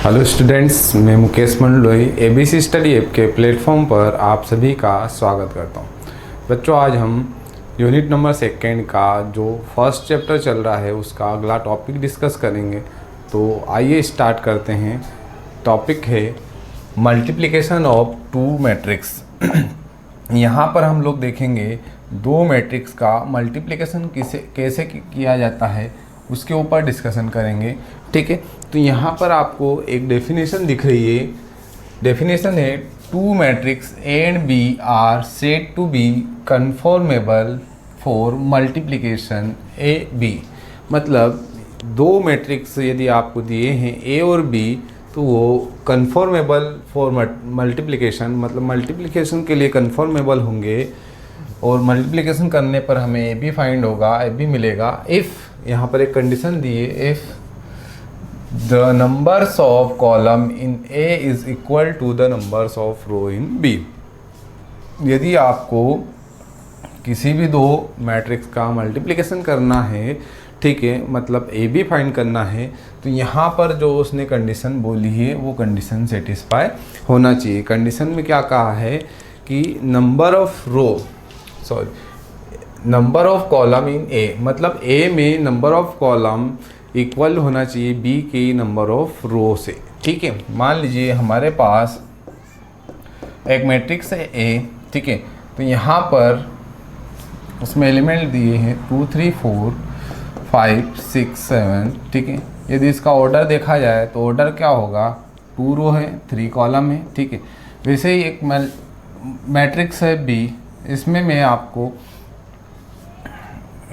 Hello students, मैं Mukesh Mandloi ABC study app के platform पर आप सभी का स्वागत करता हूं। बच्चों, आज हम यूनिट नंबर 2 का जो फर्स्ट चैप्टर चल रहा है उसका अगला टॉपिक डिस्कस करेंगे। तो आइए स्टार्ट करते हैं। टॉपिक है मल्टीप्लिकेशन ऑफ टू मैट्रिक्स। यहाँ पर हम लोग देखेंगे दो मैट्रिक्स का मल्टीप्लिकेशन कैसे किया जाता है उसके ऊपर डिस्कशन करेंगे। ठीक है, तो यहाँ पर आपको एक डेफिनेशन दिख रही है। डेफिनेशन है two matrix a and B are said to be conformable for multiplication a b. मतलब दो मैट्रिक्स यदि आपको दिए हैं ए और बी तो वो कन्फॉर्मेबल फॉर मल्टीप्लिकेशन, मतलब मल्टीप्लिकेशन के लिए कन्फॉर्मेबल होंगे और मल्टीप्लिकेशन करने पर हमें ए बी फाइंड होगा, ए बी मिलेगा इफ़, यहाँ पर एक कंडीशन दी है, if the numbers of column in A is equal to the numbers of row in B. यदि आपको किसी भी दो मैट्रिक्स का मल्टीप्लिकेशन करना है, ठीक है, मतलब ए बी फाइंड करना है, तो यहाँ पर जो उसने कंडीशन बोली है वो कंडीशन सेटिस्फाई होना चाहिए। कंडीशन में क्या कहा है कि नंबर ऑफ कॉलम इन ए, मतलब ए में नंबर ऑफ कॉलम इक्वल होना चाहिए बी के नंबर ऑफ रो से। ठीक है, मान लीजिए हमारे पास एक मैट्रिक्स है ए, ठीक है, तो यहाँ पर उसमें एलिमेंट दिए हैं 2 3 4 5 6 7। ठीक है, यदि इसका ऑर्डर देखा जाए तो ऑर्डर क्या होगा, 2 रो है 3 कॉलम है। ठीक है, वैसे ही एक मैट्रिक्स है बी, इसमें मैं आपको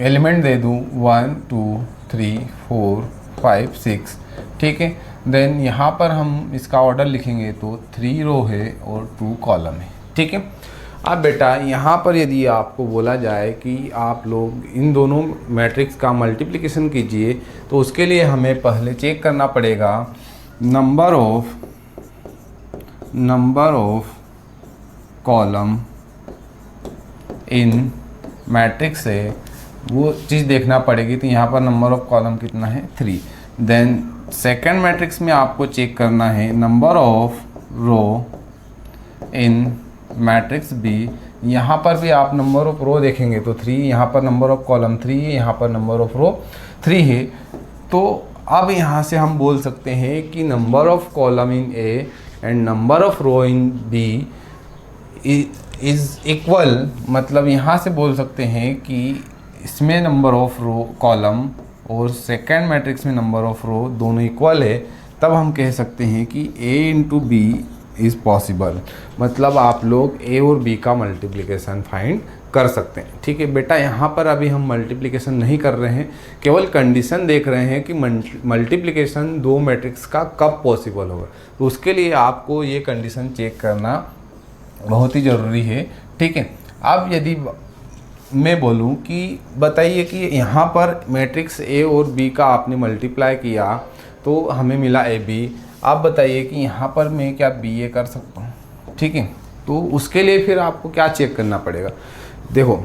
एलिमेंट दे दूँ 1 2 3 4 5 6। ठीक है, देन यहाँ पर हम इसका ऑर्डर लिखेंगे तो 3 रो है और 2 कॉलम है। ठीक है, अब बेटा यहाँ पर यदि आपको बोला जाए कि आप लोग इन दोनों मैट्रिक्स का मल्टीप्लिकेशन कीजिए तो उसके लिए हमें पहले चेक करना पड़ेगा number of column in matrix है, वो चीज़ देखना पड़ेगी। तो यहाँ पर नंबर ऑफ कॉलम कितना है, 3। देन सेकंड मैट्रिक्स में आपको चेक करना है number of row in matrix B. यहाँ पर भी आप नंबर ऑफ रो देखेंगे तो 3, यहाँ पर नंबर ऑफ कॉलम 3 है, यहाँ पर नंबर ऑफ रो 3 है। तो अब यहाँ से हम बोल सकते हैं कि number of column in A and number of row in B is equal. मतलब यहाँ से बोल सकते हैं कि इसमें नंबर ऑफ रो कॉलम और सेकेंड मैट्रिक्स में नंबर ऑफ रो दोनों इक्वल है, तब हम कह सकते हैं कि A into B is possible. मतलब आप लोग A और B का मल्टीप्लिकेशन फाइंड कर सकते हैं। ठीक है बेटा, यहाँ पर अभी हम मल्टीप्लिकेशन नहीं कर रहे हैं, केवल कंडीशन देख रहे हैं कि मल्टीप्लिकेशन दो मैट्रिक्स का कब पॉसिबल होगा। तो उसके लिए आपको ये कंडीशन चेक करना बहुत ही ज़रूरी है। ठीक है, अब यदि मैं बोलूं कि बताइए कि यहाँ पर मैट्रिक्स ए और बी का आपने मल्टीप्लाई किया तो हमें मिला ए बी। आप बताइए कि यहाँ पर मैं क्या बी ए कर सकता हूँ। ठीक है, तो उसके लिए फिर आपको क्या चेक करना पड़ेगा, देखो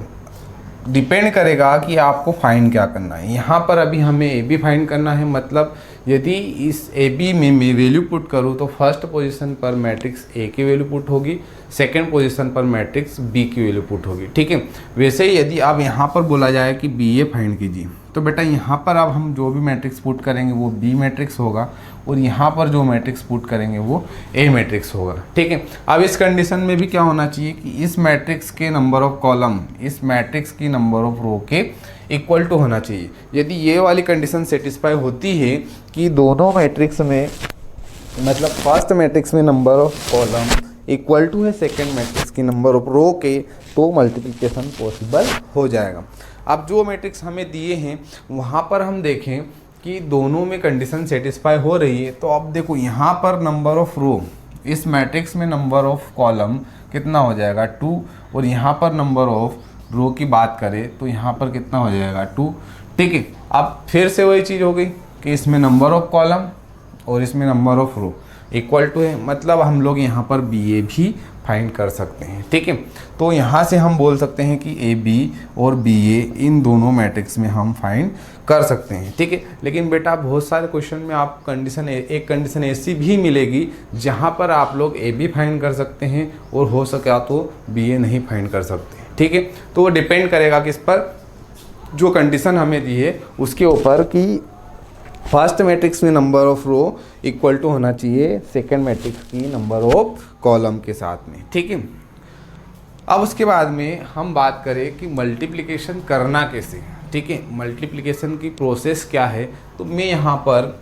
डिपेंड करेगा कि आपको फाइंड क्या करना है। यहाँ पर अभी हमें ए बी फाइंड करना है, मतलब यदि इस ए बी में मैं वैल्यू पुट करूँ तो फर्स्ट पोजीशन पर मैट्रिक्स ए की वैल्यू पुट होगी, सेकंड पोजीशन पर मैट्रिक्स बी की वैल्यू पुट होगी। ठीक है, वैसे ही यदि अब यहाँ पर बोला जाए कि बी ए फाइंड कीजिए तो बेटा यहाँ पर अब हम जो भी मैट्रिक्स पुट करेंगे वो बी मैट्रिक्स होगा और यहाँ पर जो मैट्रिक्स पुट करेंगे वो ए मैट्रिक्स होगा। ठीक है, अब इस कंडीशन में भी क्या होना चाहिए कि इस मैट्रिक्स के नंबर ऑफ कॉलम इस मैट्रिक्स की नंबर ऑफ रो के इक्वल टू होना चाहिए। यदि ये वाली कंडीशन सेटिस्फाई होती है कि दोनों मैट्रिक्स में, मतलब फर्स्ट मैट्रिक्स में number of column equal to है सेकेंड मैट्रिक्स की नंबर ऑफ रो के, तो मल्टीप्लिकेशन पॉसिबल हो जाएगा। अब जो मैट्रिक्स हमें दिए हैं वहाँ पर हम देखें कि दोनों में कंडीशन सेटिस्फाई हो रही है। तो अब देखो यहाँ पर नंबर ऑफ रो, इस मैट्रिक्स में नंबर ऑफ कॉलम कितना हो जाएगा, 2, और यहाँ पर नंबर ऑफ रो की बात करें तो यहाँ पर कितना हो जाएगा, 2। ठीक है, अब फिर से वही चीज़ हो गई कि इसमें नंबर ऑफ कॉलम और इसमें number of row equal to है, मतलब हम लोग यहाँ पर बी ए भी फाइंड कर सकते हैं। ठीक है, तो यहाँ से हम बोल सकते हैं कि ए बी और बी ए इन दोनों मैट्रिक्स में हम फाइंड कर सकते हैं। ठीक है, लेकिन बेटा बहुत सारे क्वेश्चन में आप एक कंडीशन ऐसी भी मिलेगी जहाँ पर आप लोग ए बी फाइंड कर सकते हैं और हो सका तो बी ए नहीं फाइंड कर सकते। ठीक है, तो वो डिपेंड करेगा किस पर, जो कंडीशन हमें दी है उसके ऊपर कि फर्स्ट मैट्रिक्स में number of row equal to होना चाहिए सेकंड मैट्रिक्स की नंबर ऑफ कॉलम के साथ में। ठीक है, अब उसके बाद में हम बात करें कि मल्टीप्लिकेशन करना कैसे। ठीक है, मल्टीप्लिकेशन की प्रोसेस क्या है, तो मैं यहाँ पर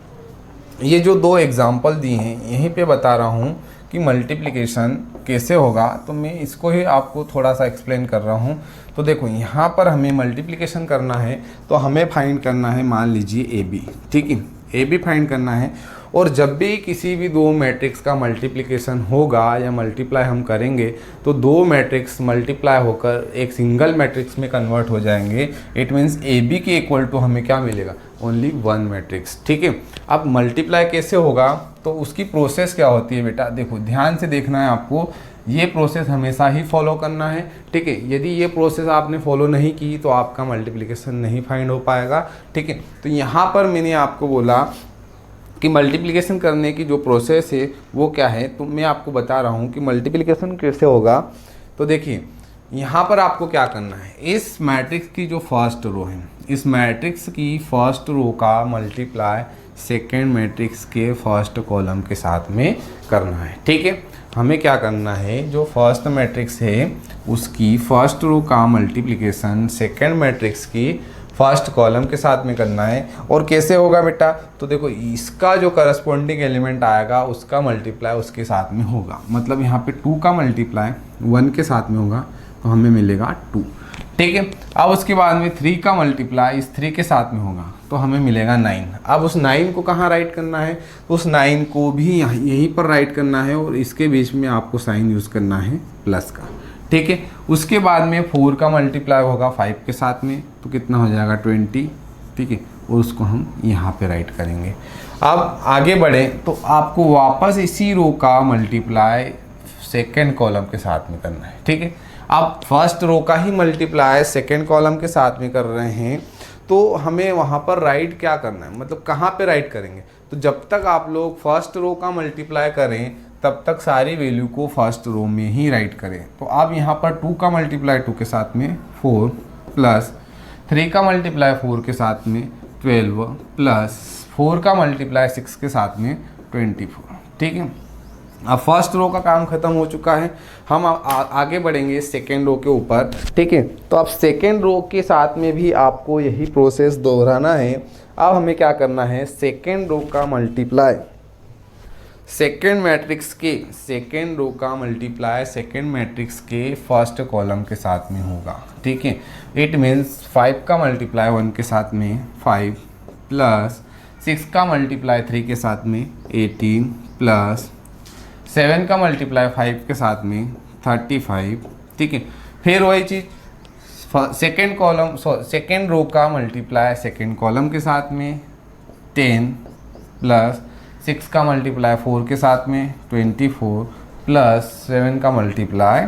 ये जो दो एग्जाम्पल दिए हैं यहीं पे बता रहा हूँ कि मल्टीप्लिकेशन कैसे होगा, तो मैं इसको ही आपको थोड़ा सा एक्सप्लेन कर रहा हूँ। तो देखो यहाँ पर हमें मल्टीप्लिकेशन करना है तो हमें फाइंड करना है, मान लीजिए ए बी। ठीक है, ए बी फाइंड करना है, और जब भी किसी भी दो मैट्रिक्स का मल्टीप्लिकेशन होगा या मल्टीप्लाई हम करेंगे तो दो मैट्रिक्स मल्टीप्लाई होकर एक सिंगल मैट्रिक्स में कन्वर्ट हो जाएंगे। इट मीन्स ए बी के इक्वल टू हमें क्या मिलेगा, ओनली वन मैट्रिक्स। ठीक है, अब मल्टीप्लाई कैसे होगा तो उसकी प्रोसेस क्या होती है बेटा, देखो ध्यान से देखना है आपको, ये प्रोसेस हमेशा ही फॉलो करना है। ठीक है, यदि ये प्रोसेस आपने फॉलो नहीं की तो आपका मल्टीप्लिकेशन नहीं फाइंड हो पाएगा। ठीक है, तो यहाँ पर मैंने आपको बोला कि मल्टीप्लिकेशन करने की जो प्रोसेस है वो क्या है, तो मैं आपको बता रहा हूँ कि मल्टीप्लिकेशन कैसे होगा। तो देखिए यहाँ पर आपको क्या करना है, इस मैट्रिक्स की जो फर्स्ट रो है, इस मैट्रिक्स की फर्स्ट रो का मल्टीप्लाई सेकेंड मैट्रिक्स के फर्स्ट कॉलम के साथ में करना है। ठीक है, हमें क्या करना है, जो फर्स्ट मैट्रिक्स है उसकी फर्स्ट रो का मल्टीप्लिकेशन सेकेंड मैट्रिक्स की फर्स्ट कॉलम के साथ में करना है। और कैसे होगा बेटा, तो देखो इसका जो करस्पॉन्डिंग एलिमेंट आएगा उसका मल्टीप्लाई उसके साथ में होगा, मतलब यहाँ पे 2 का मल्टीप्लाई 1 के साथ में होगा तो हमें मिलेगा 2। ठीक है, अब उसके बाद में 3 का मल्टीप्लाई इस 3 के साथ में होगा तो हमें मिलेगा 9। अब उस 9 को कहाँ राइट करना है, तो उस 9 को भी यहीं पर राइट करना है और इसके बीच में आपको साइन यूज़ करना है प्लस का। ठीक है, उसके बाद में 4 का मल्टीप्लाई होगा 5 के साथ में तो कितना हो जाएगा 20। ठीक है, और उसको हम यहाँ पे राइट करेंगे। अब आगे बढ़ें तो आपको वापस इसी रो का मल्टीप्लाई सेकेंड कॉलम के साथ में करना है। ठीक है, आप फर्स्ट रो का ही मल्टीप्लाई सेकेंड कॉलम के साथ में कर रहे हैं तो हमें वहाँ पर राइट क्या करना है, मतलब कहाँ पे राइट करेंगे, तो जब तक आप लोग फर्स्ट रो का मल्टीप्लाई करें तब तक सारी वैल्यू को फर्स्ट रो में ही राइट करें। तो आप यहाँ पर 2 का मल्टीप्लाई 2 के साथ में 4 प्लस 3 का मल्टीप्लाई 4 के साथ में 12 प्लस 4 का मल्टीप्लाई 6 के साथ में 24। ठीक है, अब फर्स्ट रो का काम खत्म हो चुका है, हम आगे बढ़ेंगे सेकेंड रो के ऊपर। ठीक है, तो अब सेकेंड रो के साथ में भी आपको यही प्रोसेस दोहराना है। अब हमें क्या करना है, सेकेंड रो का मल्टीप्लाई सेकेंड मैट्रिक्स के सेकेंड रो का मल्टीप्लाई सेकेंड मैट्रिक्स के फर्स्ट कॉलम के साथ में होगा। ठीक है, इट मीन्स 5 का मल्टीप्लाई 1 के साथ में 5 प्लस 6 का मल्टीप्लाई 3 के साथ में 18 प्लस 7 का मल्टीप्लाई 5 के साथ में 35। ठीक है, फिर वही चीज़ सेकेंड कॉलम सेकेंड रो का मल्टीप्लाई सेकेंड कॉलम के साथ में 10 प्लस 6 का मल्टीप्लाई 4 के साथ में 24 प्लस 7 का मल्टीप्लाई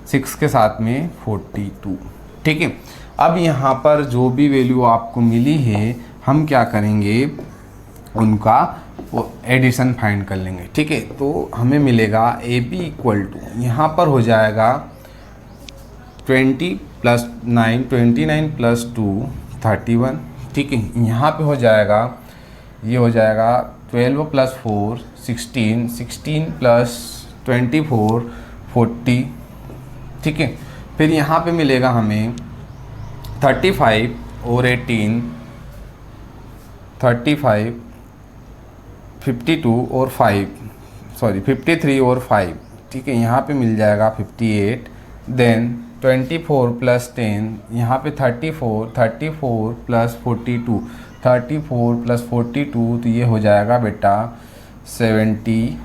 6 के साथ में 42। ठीक है, अब यहाँ पर जो भी वैल्यू आपको मिली है हम क्या करेंगे, उनका एडिशन फाइंड कर लेंगे। ठीक है, तो हमें मिलेगा ए बी इक्वल टू, यहाँ पर हो जाएगा 20 प्लस 9 29 प्लस 2 31। ठीक है, यहाँ पे हो जाएगा, ये हो जाएगा 12 प्लस 4 16 16 प्लस 24 40। ठीक है, फिर यहाँ पे मिलेगा हमें 35 और 18 35 52 और 53 और 5। ठीक है, यहाँ पे मिल जाएगा 58। देन 24 प्लस 10, यहाँ पे 34 प्लस 42 34 प्लस 42 तो ये हो जाएगा बेटा 76।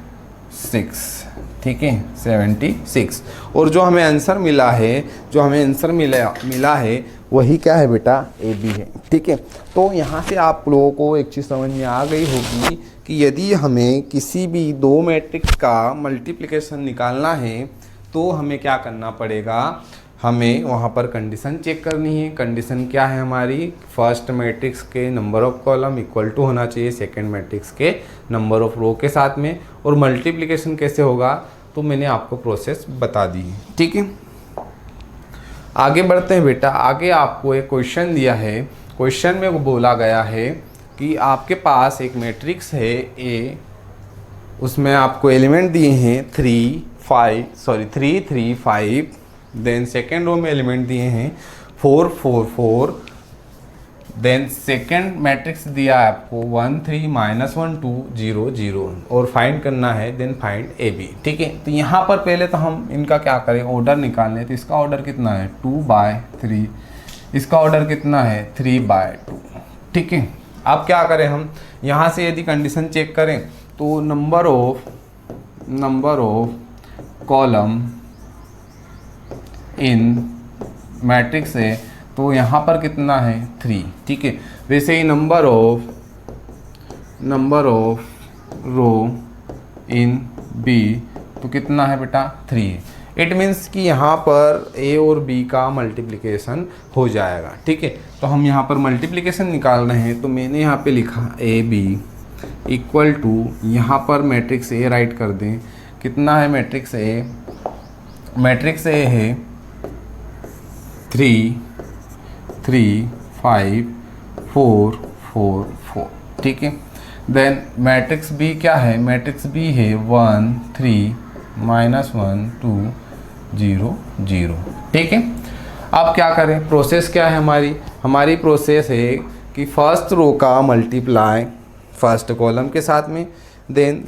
ठीक है, 76। और जो हमें आंसर मिला है वही क्या है बेटा, ए बी है। ठीक है, तो यहाँ से आप लोगों को एक चीज़ समझ में आ गई होगी कि यदि हमें किसी भी दो मैट्रिक्स का मल्टीप्लिकेशन निकालना है तो हमें क्या करना पड़ेगा, हमें वहाँ पर कंडीशन चेक करनी है। कंडीशन क्या है हमारी, फर्स्ट मैट्रिक्स के number of column equal to होना चाहिए सेकंड मैट्रिक्स के नंबर ऑफ रो के साथ में। और मल्टीप्लिकेशन कैसे होगा तो मैंने आपको प्रोसेस बता दी है, ठीक है। आगे बढ़ते हैं बेटा। आगे आपको एक क्वेश्चन दिया है। क्वेश्चन में वो बोला गया है कि आपके पास एक मैट्रिक्स है ए, उसमें आपको एलिमेंट दिए हैं 3 3 5, देन सेकेंड रो में एलिमेंट दिए हैं 4 4 4, देन सेकेंड मैट्रिक्स दिया है आपको 1 3 -1 2 0 0 और फाइंड करना है, देन फाइंड ए बी, ठीक है। तो यहाँ पर पहले तो हम इनका क्या करें, ऑर्डर निकालने। तो इसका ऑर्डर कितना है 2/3, इसका ऑर्डर कितना है 3/2, ठीक है। अब क्या करें हम, यहाँ से यदि कंडीशन चेक करें तो number of column in matrix है, तो यहाँ पर कितना है 3, ठीक है। वैसे ही number of row in b तो कितना है बेटा 3 है। इट मीन्स कि यहाँ पर ए और बी का मल्टीप्लिकेशन हो जाएगा, ठीक है। तो हम यहाँ पर मल्टीप्लिकेशन निकाल रहे हैं, तो मैंने यहाँ पे लिखा ए बी इक्वल टू, यहाँ पर मैट्रिक्स ए राइट कर दें। कितना है मैट्रिक्स ए, मैट्रिक्स ए है 3 3 5 4 4 4, ठीक है। देन मैट्रिक्स बी क्या है, मैट्रिक्स बी है 1 3 -1 2 0 0, ठीक है। अब क्या करें, प्रोसेस क्या है हमारी प्रोसेस है कि फर्स्ट रो का मल्टीप्लाई फर्स्ट कॉलम के साथ में, देन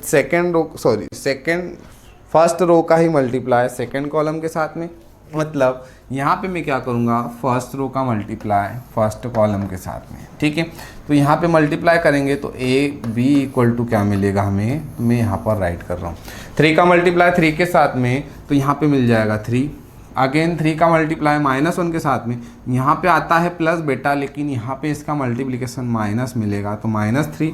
फर्स्ट रो का ही मल्टीप्लाई सेकेंड कॉलम के साथ में। मतलब यहाँ पे मैं क्या करूँगा, फर्स्ट रो का मल्टीप्लाई फर्स्ट कॉलम के साथ में, ठीक है। तो यहाँ पे मल्टीप्लाई करेंगे तो ए बी इक्वल टू क्या मिलेगा हमें, तो मैं यहाँ पर राइट कर रहा हूँ 3 का मल्टीप्लाई 3 के साथ में, तो यहाँ पे मिल जाएगा 3। अगेन 3 का मल्टीप्लाई -1 के साथ में, यहाँ पे आता है प्लस बेटा, लेकिन यहाँ पे इसका मल्टीप्लिकेशन माइनस मिलेगा तो -3।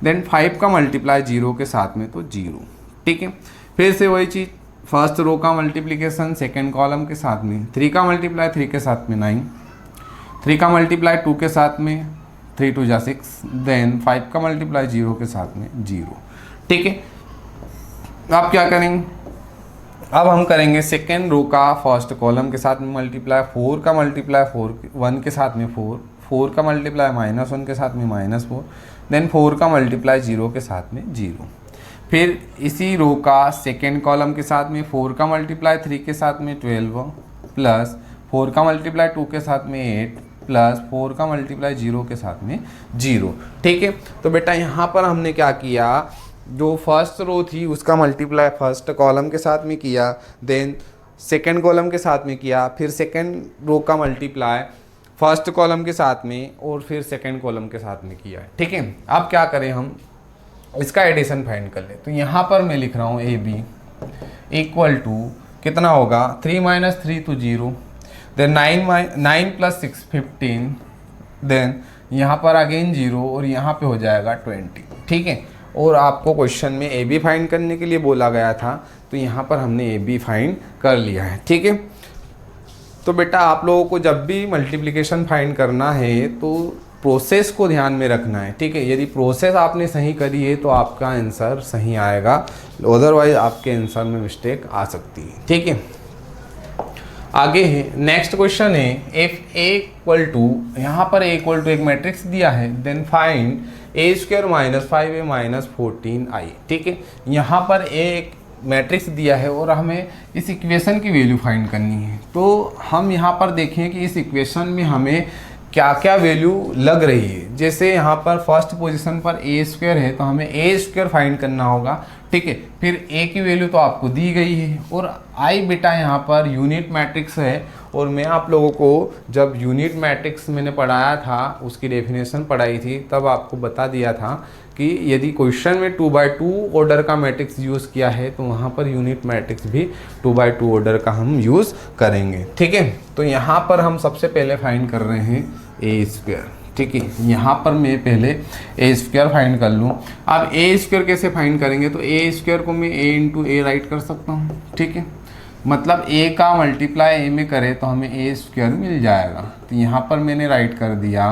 देन 5 का मल्टीप्लाई 0 के साथ में तो 0, ठीक है। फिर से वही चीज़, फर्स्ट रो का मल्टीप्लिकेशन सेकेंड कॉलम के साथ में, 3 का मल्टीप्लाई 3 के साथ में 9, 3 का मल्टीप्लाई 2 के साथ में 3 2 जा 6, देन 5 का मल्टीप्लाई 0 के साथ में 0, ठीक है। अब क्या करेंगे, अब हम करेंगे सेकेंड रो का फर्स्ट कॉलम के साथ में मल्टीप्लाई, 4 का मल्टीप्लाई 1 के साथ में 4, 4 का मल्टीप्लाई -1 के साथ में -4, देन 4 का मल्टीप्लाई 0 के साथ में 0। फिर इसी रो का सेकेंड कॉलम के साथ में 4 का मल्टीप्लाई 3 के साथ में 12, प्लस 4 का मल्टीप्लाई 2 के साथ में 8, प्लस 4 का मल्टीप्लाई 0 के साथ में 0, ठीक है। तो बेटा यहाँ पर हमने क्या किया, जो फर्स्ट रो थी उसका मल्टीप्लाई फर्स्ट कॉलम के साथ में किया, देन सेकेंड कॉलम के साथ में किया, फिर सेकेंड रो का मल्टीप्लाई फर्स्ट कॉलम के साथ में और फिर सेकेंड कॉलम के साथ में किया है, ठीक है। अब क्या करें, हम इसका एडिशन फाइंड कर ले। तो यहाँ पर मैं लिख रहा हूँ ए बी इक्वल टू कितना होगा 3 - 3 तो 0, देन 9 + 6 15, देन यहाँ पर अगेन 0 और यहाँ पे हो जाएगा 20, ठीक है। और आपको क्वेश्चन में ए बी फाइंड करने के लिए बोला गया था, तो यहाँ पर हमने ए बी फाइंड कर लिया है, ठीक है। तो बेटा आप लोगों को जब भी मल्टीप्लिकेशन फाइंड करना है तो प्रोसेस को ध्यान में रखना है, ठीक है। यदि प्रोसेस आपने सही करी है तो आपका आंसर सही आएगा, अदरवाइज आपके आंसर में मिस्टेक आ सकती है, ठीक है। आगे है नेक्स्ट क्वेश्चन है, इफ ए इक्वल टू, यहाँ पर ए इक्वल टू एक मैट्रिक्स दिया है, then find a² - 5a - 14i, ठीक है। यहाँ पर एक मैट्रिक्स दिया है और हमें इस इक्वेशन की वैल्यू फाइंड करनी है। तो हम यहाँ पर देखें कि इस इक्वेशन में हमें क्या क्या वैल्यू लग रही है। जैसे यहाँ पर फर्स्ट पोजीशन पर a² है तो हमें a² फाइंड करना होगा, ठीक है। फिर a की वैल्यू तो आपको दी गई है और i बेटा यहाँ पर यूनिट मैट्रिक्स है। और मैं आप लोगों को जब यूनिट मैट्रिक्स मैंने पढ़ाया था, उसकी डेफिनेशन पढ़ाई थी, तब आपको बता दिया था कि यदि क्वेश्चन में 2x2 ऑर्डर का मैट्रिक्स यूज़ किया है तो वहाँ पर यूनिट मैट्रिक्स भी 2x2 ऑर्डर का हम यूज़ करेंगे, ठीक है। तो यहाँ पर हम सबसे पहले फाइंड कर रहे हैं a², ठीक है। यहाँ पर मैं पहले a² फाइंड कर लूँ। अब a² कैसे फाइंड करेंगे, तो a² को मैं a × a राइट कर सकता हूँ, ठीक है। मतलब ए का मल्टीप्लाई ए में करें तो हमें ए स्क्वायर मिल जाएगा। तो यहाँ पर मैंने राइट कर दिया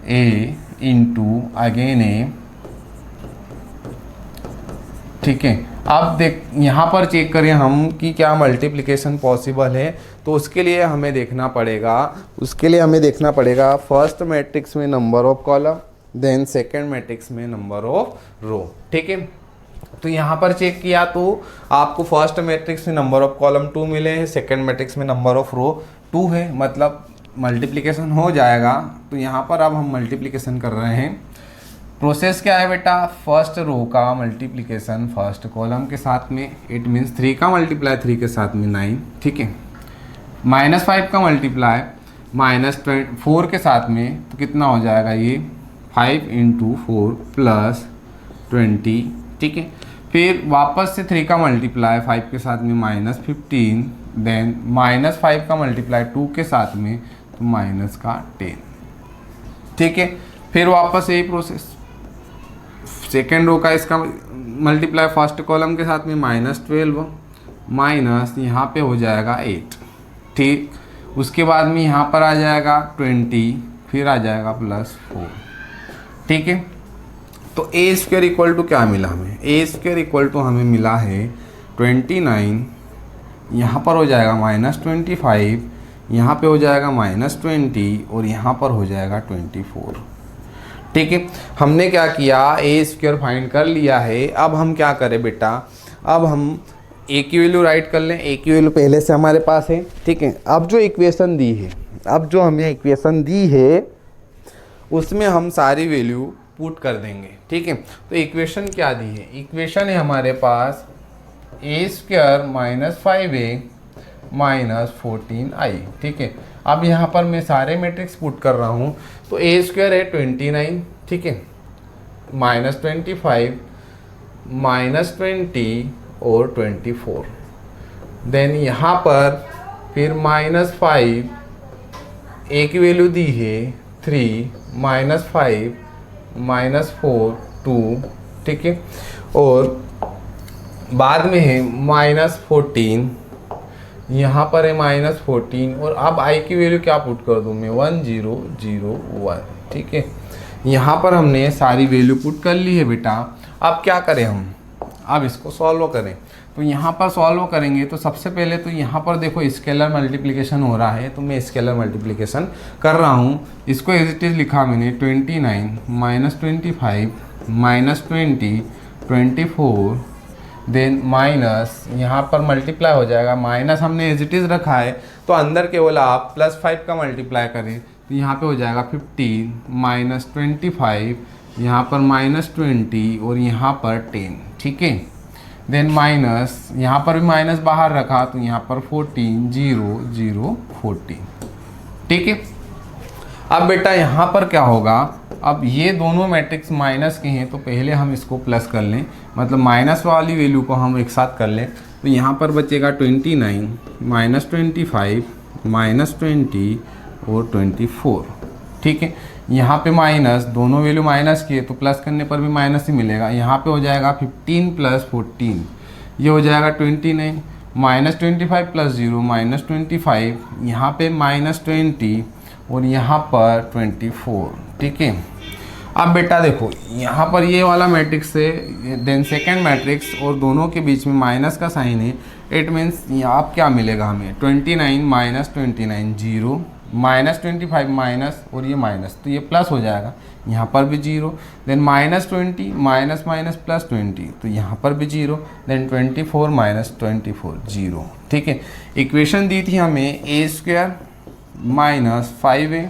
ए इंटू अगेन ए, ठीक है। अब देख यहाँ पर चेक करें हम कि क्या मल्टीप्लिकेशन पॉसिबल है। तो उसके लिए हमें देखना पड़ेगा फर्स्ट मैट्रिक्स में number of column, then second matrix में नंबर ऑफ रो, ठीक है। तो यहाँ पर चेक किया तो आपको फर्स्ट मैट्रिक्स में नंबर ऑफ कॉलम 2 मिले हैं, सेकंड मैट्रिक्स में नंबर ऑफ रो 2 है, मतलब मल्टीप्लिकेशन हो जाएगा। तो यहाँ पर अब हम मल्टीप्लिकेशन कर रहे हैं। प्रोसेस क्या है बेटा, फर्स्ट रो का मल्टीप्लिकेशन फर्स्ट कॉलम के साथ में, इट मीन्स 3 का मल्टीप्लाई 3 के साथ में 9, ठीक है। -5 का मल्टीप्लाई -4 के साथ में, तो कितना हो जाएगा ये 5 × 4 + 20, ठीक है। फिर वापस से 3 का मल्टीप्लाई 5 के साथ में -15, देन -5 का मल्टीप्लाई 2 के साथ में तो -10, ठीक है। फिर वापस यही प्रोसेस, सेकेंड रो का इसका मल्टीप्लाई फर्स्ट कॉलम के साथ में -12 माइनस यहाँ पे हो जाएगा 8, ठीक। उसके बाद में यहाँ पर आ जाएगा 20, फिर आ जाएगा +4, ठीक है। तो ए स्क्वायर इक्वल टू क्या मिला हमें, ए स्क्वायर इक्वल टू हमें मिला है 29, यहाँ पर हो जाएगा -25, यहाँ पे हो जाएगा -20 और यहाँ पर हो जाएगा 24, ठीक है। हमने क्या किया, ए स्क्वायर फाइंड कर लिया है। अब हम क्या करें बेटा, अब हम ए की वैल्यू राइट कर लें। ए की वैल्यू पहले से हमारे पास है, ठीक है। अब जो इक्वेशन दी है, उसमें हम सारी वैल्यू पुट कर देंगे, ठीक है। तो इक्वेशन क्या दी है, इक्वेशन है हमारे पास a² - 5a - 14i, ठीक है। अब यहाँ पर मैं सारे मैट्रिक्स पुट कर रहा हूँ। तो a² है 29, ठीक है, -25 -20 और 24, देन यहाँ पर फिर -5, a की वैल्यू दी है 3, -5 -4 2, ठीक है। और बाद में है -14, यहाँ पर है -14, और अब i की वैल्यू क्या पुट कर दूँ मैं, 1 0 0 1, ठीक है। यहाँ पर हमने सारी वैल्यू पुट कर ली है बेटा। अब क्या करें हम, अब इसको सॉल्व करें। तो यहाँ पर सॉल्व करेंगे तो सबसे पहले तो यहाँ पर देखो स्केलर मल्टीप्लिकेशन हो रहा है, तो मैं स्केलर मल्टीप्लिकेशन कर रहा हूँ। इसको एज इट इज़ लिखा मैंने 29 -25 -20 24, देन माइनस यहाँ पर मल्टीप्लाई हो जाएगा, माइनस हमने एज इट इज़ रखा है तो अंदर केवल आप +5 का मल्टीप्लाई करें तो यहाँ पे हो जाएगा 15 -25, यहाँ पर -20 और यहाँ पर 10, ठीक है। देन माइनस यहाँ पर भी माइनस बाहर रखा तो यहाँ पर 14 0 0 14, ठीक है। अब बेटा यहाँ पर क्या होगा, अब ये दोनों मैट्रिक्स माइनस के हैं तो पहले हम इसको प्लस कर लें, मतलब माइनस वाली वैल्यू को हम एक साथ कर लें। तो यहाँ पर बचेगा 29 -25 -20 और 24, ठीक है। यहाँ पे माइनस, दोनों वैल्यू माइनस की है तो प्लस करने पर भी माइनस ही मिलेगा। यहाँ पे हो जाएगा 15 + 14, ये हो जाएगा 29 -25 + 0 -25, यहाँ पे -20 और यहाँ पर 24, ठीक है। अब बेटा देखो यहाँ पर ये वाला मैट्रिक्स है, देन सेकेंड मैट्रिक्स और दोनों के बीच में माइनस का साइन है। इट मीन्स यहाँ क्या मिलेगा हमें, 29 -29 0 -25 माइनस और ये माइनस, तो ये प्लस हो जाएगा, यहाँ पर भी 0, देन -20 माइनस माइनस +20 तो यहाँ पर भी 0, देन 24 -24 0, ठीक है। इक्वेशन दी थी हमें a² - 5a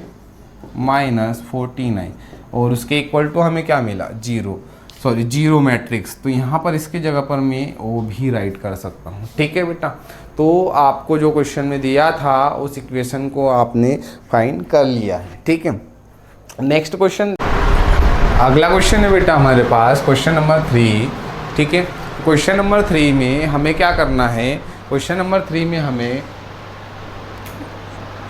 - 14i और उसके इक्वल टू हमें क्या मिला, 0 मैट्रिक्स। तो यहाँ पर इसकी जगह पर मैं वो भी राइट कर सकता हूँ, ठीक है बेटा। तो आपको जो क्वेश्चन में दिया था उस इक्वेशन को आपने फाइंड कर लिया है, ठीक है। नेक्स्ट क्वेश्चन, अगला क्वेश्चन है बेटा हमारे पास क्वेश्चन नंबर 3, ठीक है। क्वेश्चन नंबर 3 में हमें क्या करना है, क्वेश्चन नंबर 3 में हमें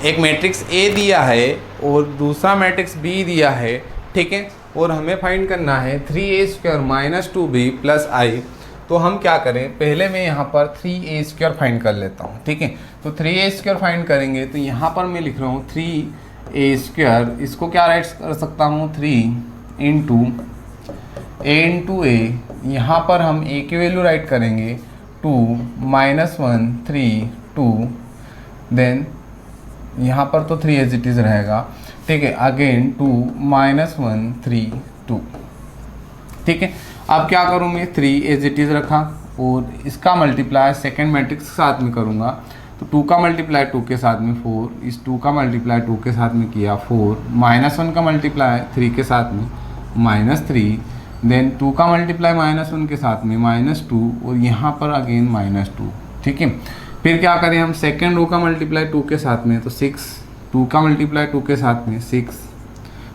एक मैट्रिक्स A दिया है और दूसरा मैट्रिक्स B दिया है, ठीक है। और हमें फाइंड करना है 3a² - 2b + i तो हम क्या करें, पहले मैं यहाँ पर 3a² फाइंड कर लेता हूँ, ठीक है। तो 3a² फाइंड करेंगे तो यहाँ पर मैं लिख रहा हूँ 3a², इसको क्या राइट कर सकता हूँ 3 इंटू a, यहाँ पर हम a की वैल्यू राइट करेंगे 2 -1 3 2, देन यहाँ पर तो 3 एज इट इज़ रहेगा, ठीक है। अगेन 2 -1 3 2, ठीक है। अब क्या करूँ मैं, 3 एज इट इज़ रखा और इसका मल्टीप्लाई सेकेंड मैट्रिक्स के साथ में करूँगा, तो 2 का मल्टीप्लाई 2 के साथ में 4, इस 2 का मल्टीप्लाई 2 के साथ में किया 4, -1 का मल्टीप्लाई 3 के साथ में -3, देन 2 का मल्टीप्लाई -1 के साथ में -2 और यहाँ पर अगेन -2, ठीक है। फिर क्या करें हम, सेकेंड रो का मल्टीप्लाई 2 के साथ में तो 6, 2 का मल्टीप्लाई 2 के साथ में 6,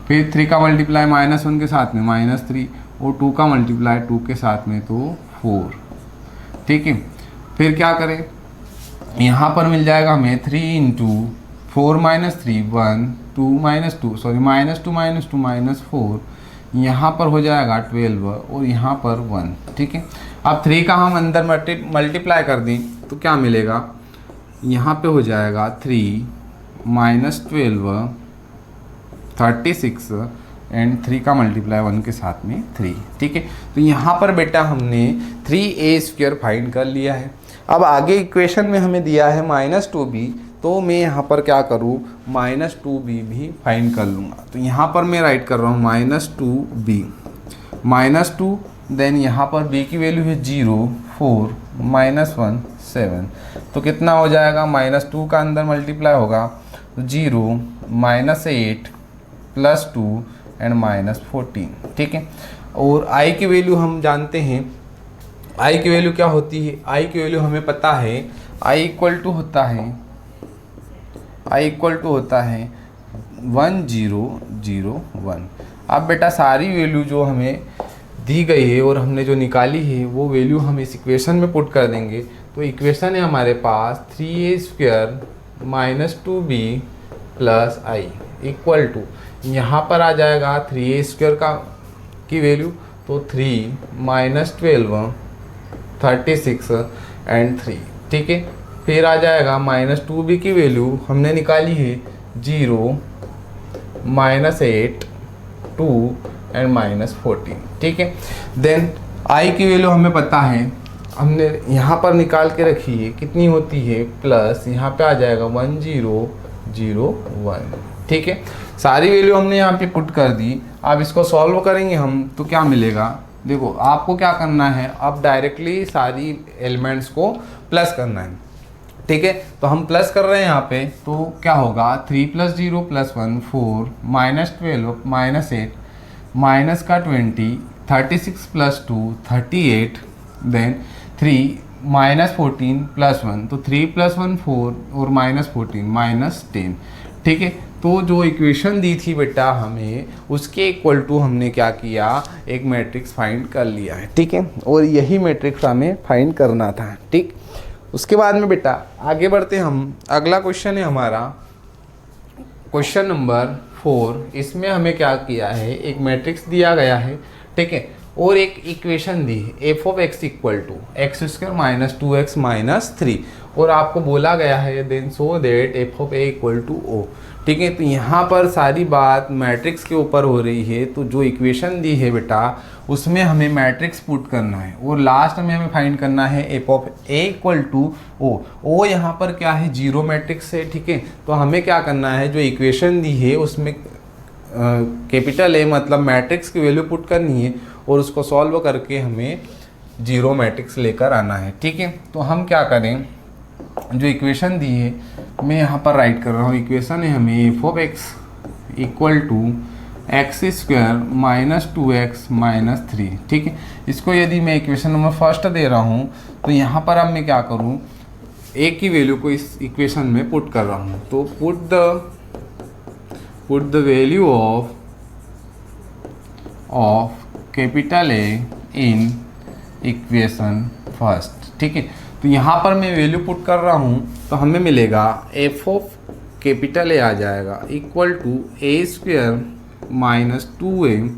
फिर 3 का मल्टीप्लाई -1 के साथ में -3 और 2 का मल्टीप्लाई 2 के साथ में तो 4, ठीक है। फिर क्या करें, यहाँ पर मिल जाएगा हमें 3 इंटू 4 -3 1 2 -2 सॉरी -2 -4, यहाँ पर हो जाएगा 12 और यहाँ पर 1, ठीक है। अब 3 का हम अंदर मल्टीप्लाई कर दें तो क्या मिलेगा, यहाँ पे हो जाएगा 3 -12 36 एंड 3 का मल्टीप्लाई 1 के साथ में 3, ठीक है। तो यहाँ पर बेटा हमने 3a² फाइंड कर लिया है। अब आगे इक्वेशन में हमें दिया है -2b, तो मैं यहाँ पर क्या करूँ, -2b भी फाइंड कर लूँगा। तो यहाँ पर मैं राइट कर रहा हूँ -2b -2, देन यहाँ पर b की वैल्यू है 0 4 -1 7, तो कितना हो जाएगा, -2 का अंदर मल्टीप्लाई होगा 0 -8 +2 एंड -14, ठीक है। और i की वैल्यू हम जानते हैं, i की वैल्यू क्या होती है, i की वैल्यू हमें पता है, i इक्वल टू होता है 1001। अब बेटा सारी वैल्यू जो हमें दी गई है और हमने जो निकाली है वो वैल्यू हम इस इक्वेशन में पुट कर देंगे। तो इक्वेशन है हमारे पास 3a² -2b + i equal to, यहाँ पर आ जाएगा 3a² की वैल्यू तो 3 -12 36 एंड 3, ठीक है। फिर आ जाएगा -2b की वैल्यू हमने निकाली है 0 -8 2 एंड -14, ठीक है। देन i की वैल्यू हमें पता है, हमने यहाँ पर निकाल के रखी है, कितनी होती है प्लस यहाँ पे आ जाएगा 1001, ठीक है। सारी वैल्यू हमने यहाँ पे पुट कर दी। अब इसको सॉल्व करेंगे हम तो क्या मिलेगा, देखो आपको क्या करना है, अब डायरेक्टली सारी एलिमेंट्स को प्लस करना है, ठीक है। तो हम प्लस कर रहे हैं यहाँ पे, तो क्या होगा 3 + 0 + 1 4 -12 -8 माइनस का 20 36 + 2 38, देन 3 -14 + 1, तो 3 + 1 4 और -14 -10, ठीक है। तो जो इक्वेशन दी थी बेटा हमें, उसके इक्वल टू हमने क्या किया, एक मैट्रिक्स फाइंड कर लिया है, ठीक है। और यही मैट्रिक्स हमें फाइंड करना था, ठीक। उसके बाद में बेटा आगे बढ़ते हम, अगला क्वेश्चन है हमारा क्वेश्चन नंबर 4। इसमें हमें क्या किया है, एक मैट्रिक्स दिया गया है, ठीक है, और एक इक्वेशन दी है f(x) = x² - 2x - 3, और आपको बोला गया है then so that f(a) = o, ठीक है। तो यहाँ पर सारी बात मैट्रिक्स के ऊपर हो रही है। तो जो इक्वेशन दी है बेटा उसमें हमें मैट्रिक्स पुट करना है और लास्ट में हमें फाइंड करना है f(a) = o। o यहाँ पर क्या है, जीरो मैट्रिक्स है, ठीक है। तो हमें क्या करना है, जो इक्वेशन दी है उसमें कैपिटल A मतलब मैट्रिक्स की वैल्यू पुट करनी है और उसको सॉल्व करके हमें जीरो मैट्रिक्स लेकर आना है, ठीक है। तो हम क्या करें, जो इक्वेशन दी है मैं यहाँ पर राइट कर रहा हूँ। इक्वेशन है हमें f(x) = x² - 2x - 3, ठीक है। इसको यदि मैं इक्वेशन नंबर फर्स्ट दे रहा हूँ तो यहाँ पर अब मैं क्या करूँ, a की वैल्यू को इस इक्वेशन में पुट कर रहा हूँ। तो put the value of capital A in equation first, ठीक है। तो यहाँ पर मैं वैल्यू पुट कर रहा हूँ तो हमें मिलेगा f(A) आ जाएगा = a² - 2a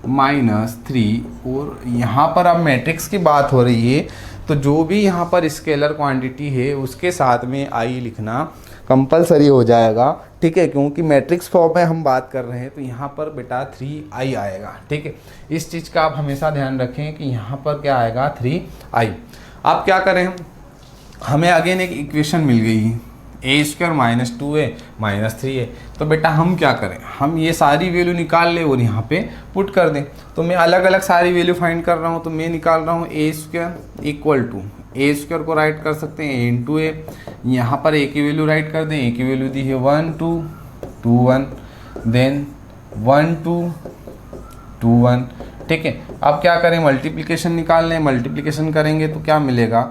-3, और यहाँ पर अब मैट्रिक्स की बात हो रही है तो जो भी यहाँ पर स्केलर क्वांटिटी है उसके साथ में आई लिखना कंपलसरी हो जाएगा, ठीक है, क्योंकि मैट्रिक्स फॉर्म में हम बात कर रहे हैं तो यहाँ पर बेटा 3i आएगा, ठीक है। इस चीज़ का आप हमेशा ध्यान रखें कि यहाँ पर क्या आएगा 3i। आप क्या करें, हमें अगेन एक इक्वेशन मिल गई a² -2a -3a, तो बेटा हम क्या करें, हम ये सारी वैल्यू निकाल ले और यहाँ पे पुट कर दें। तो मैं अलग अलग सारी वैल्यू फाइंड कर रहा हूँ, तो मैं निकाल रहा हूँ a² a² को राइट कर सकते हैं a × a, यहाँ पर a की वैल्यू राइट कर दें, a की वैल्यू दी है 1 2 2 1, देन 1 2 2 1, ठीक है। अब क्या करें, मल्टीप्लिकेशन निकाल लें, मल्टीप्लिकेशन करेंगे तो क्या मिलेगा,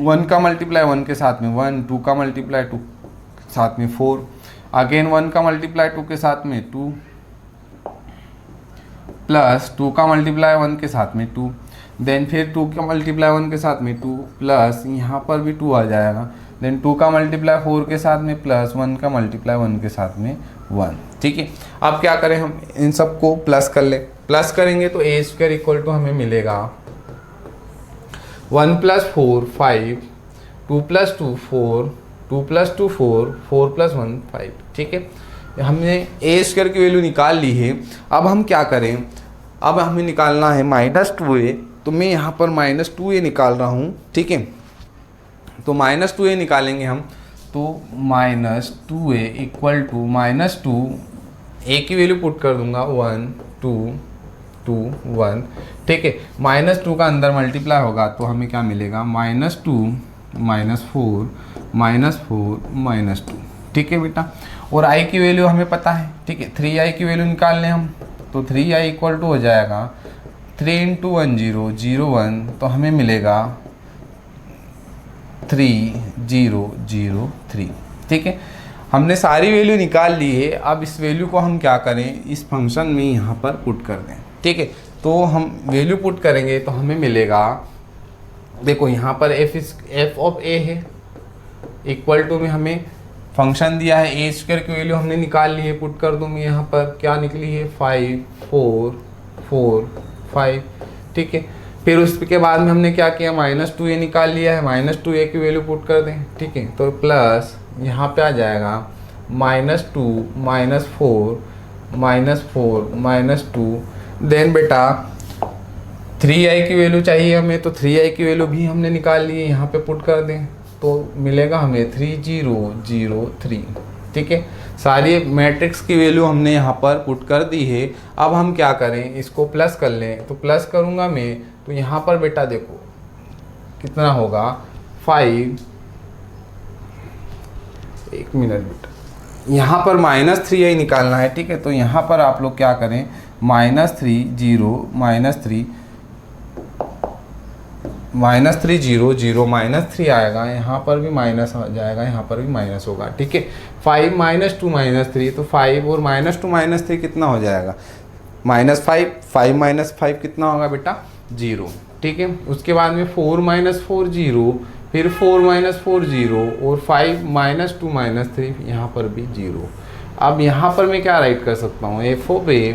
1 का मल्टीप्लाई 1 के साथ में 1, 2 का मल्टीप्लाई 2 के साथ में 4, अगेन 1 का मल्टीप्लाई 2 के साथ में 2, प्लस 2 का मल्टीप्लाई 1 के साथ में 2, देन फिर 2 का मल्टीप्लाई 1 के साथ में 2, प्लस यहाँ पर भी 2 आ जाएगा, देन 2 का मल्टीप्लाई 4 के साथ में प्लस 1 का मल्टीप्लाई 1 के साथ में 1, ठीक है। अब क्या करें, हम इन सबको प्लस कर ले, प्लस करेंगे तो a² इक्वल टू हमें मिलेगा 1 + 4 5, 2 + 2 4, 2 + 2 4, 4 + 1 5, ठीक है। हमने a² की वैल्यू निकाल ली है। अब हम क्या करें, अब हमें निकालना है -2a, तो मैं यहाँ पर -2a निकाल रहा हूँ, ठीक है। तो -2a निकालेंगे हम, तो -2a इक्वल टू -2, a की वैल्यू पुट कर दूंगा 1 2 2 1, ठीक है। -2 का अंदर मल्टीप्लाई होगा तो हमें क्या मिलेगा, -2 -4 -4 -2, ठीक है बेटा। और i की वैल्यू हमें पता है, ठीक है, 3i की वैल्यू निकाल लें हम, तो 3i इक्वल टू हो जाएगा 3 × 1 0 0 1, तो हमें मिलेगा 3 0 0 3, ठीक है। हमने सारी वैल्यू निकाल ली है। अब इस वैल्यू को हम क्या करें, इस फंक्शन में यहाँ पर पुट कर दें, ठीक है। तो हम वैल्यू पुट करेंगे तो हमें मिलेगा, देखो यहाँ पर f(a) है, इक्वल टू में हमें फंक्शन दिया है a² की वैल्यू हमने निकाल ली है, पुट कर दूँ मैं यहाँ पर, क्या निकली है 5 4 4 5, ठीक है। फिर उसके बाद में हमने क्या किया, -2a निकाल लिया है, -2a की वैल्यू पुट कर दें, ठीक है। तो प्लस यहाँ पे आ जाएगा -2 -4 -4 -2, देन बेटा 3i की वैल्यू चाहिए हमें, तो 3i की वैल्यू भी हमने निकाल ली है, यहाँ पे पुट कर दें तो मिलेगा हमें 3 0 0 3, ठीक है। सारी मैट्रिक्स की वैल्यू हमने यहाँ पर पुट कर दी है। अब हम क्या करें, इसको प्लस कर लें, तो प्लस करूँगा मैं, तो यहाँ पर बेटा देखो कितना होगा 5, एक मिनट बेटा, यहाँ पर -3i निकालना है, ठीक है। तो यहाँ पर आप लोग क्या करें, -3 0 -3 -3 0 0 -3 आएगा, यहाँ पर भी माइनस आ जाएगा, यहाँ पर भी माइनस होगा, ठीक है। 5 -2 -3, तो 5 और -2 -3 कितना हो जाएगा, -5 5 -5 कितना होगा बेटा 0, ठीक है। उसके बाद में 4 -4 0, फिर 4 -4 0, और 5 -2 -3, यहाँ पर भी 0। अब यहाँ पर मैं क्या राइट कर सकता हूँ, f(a)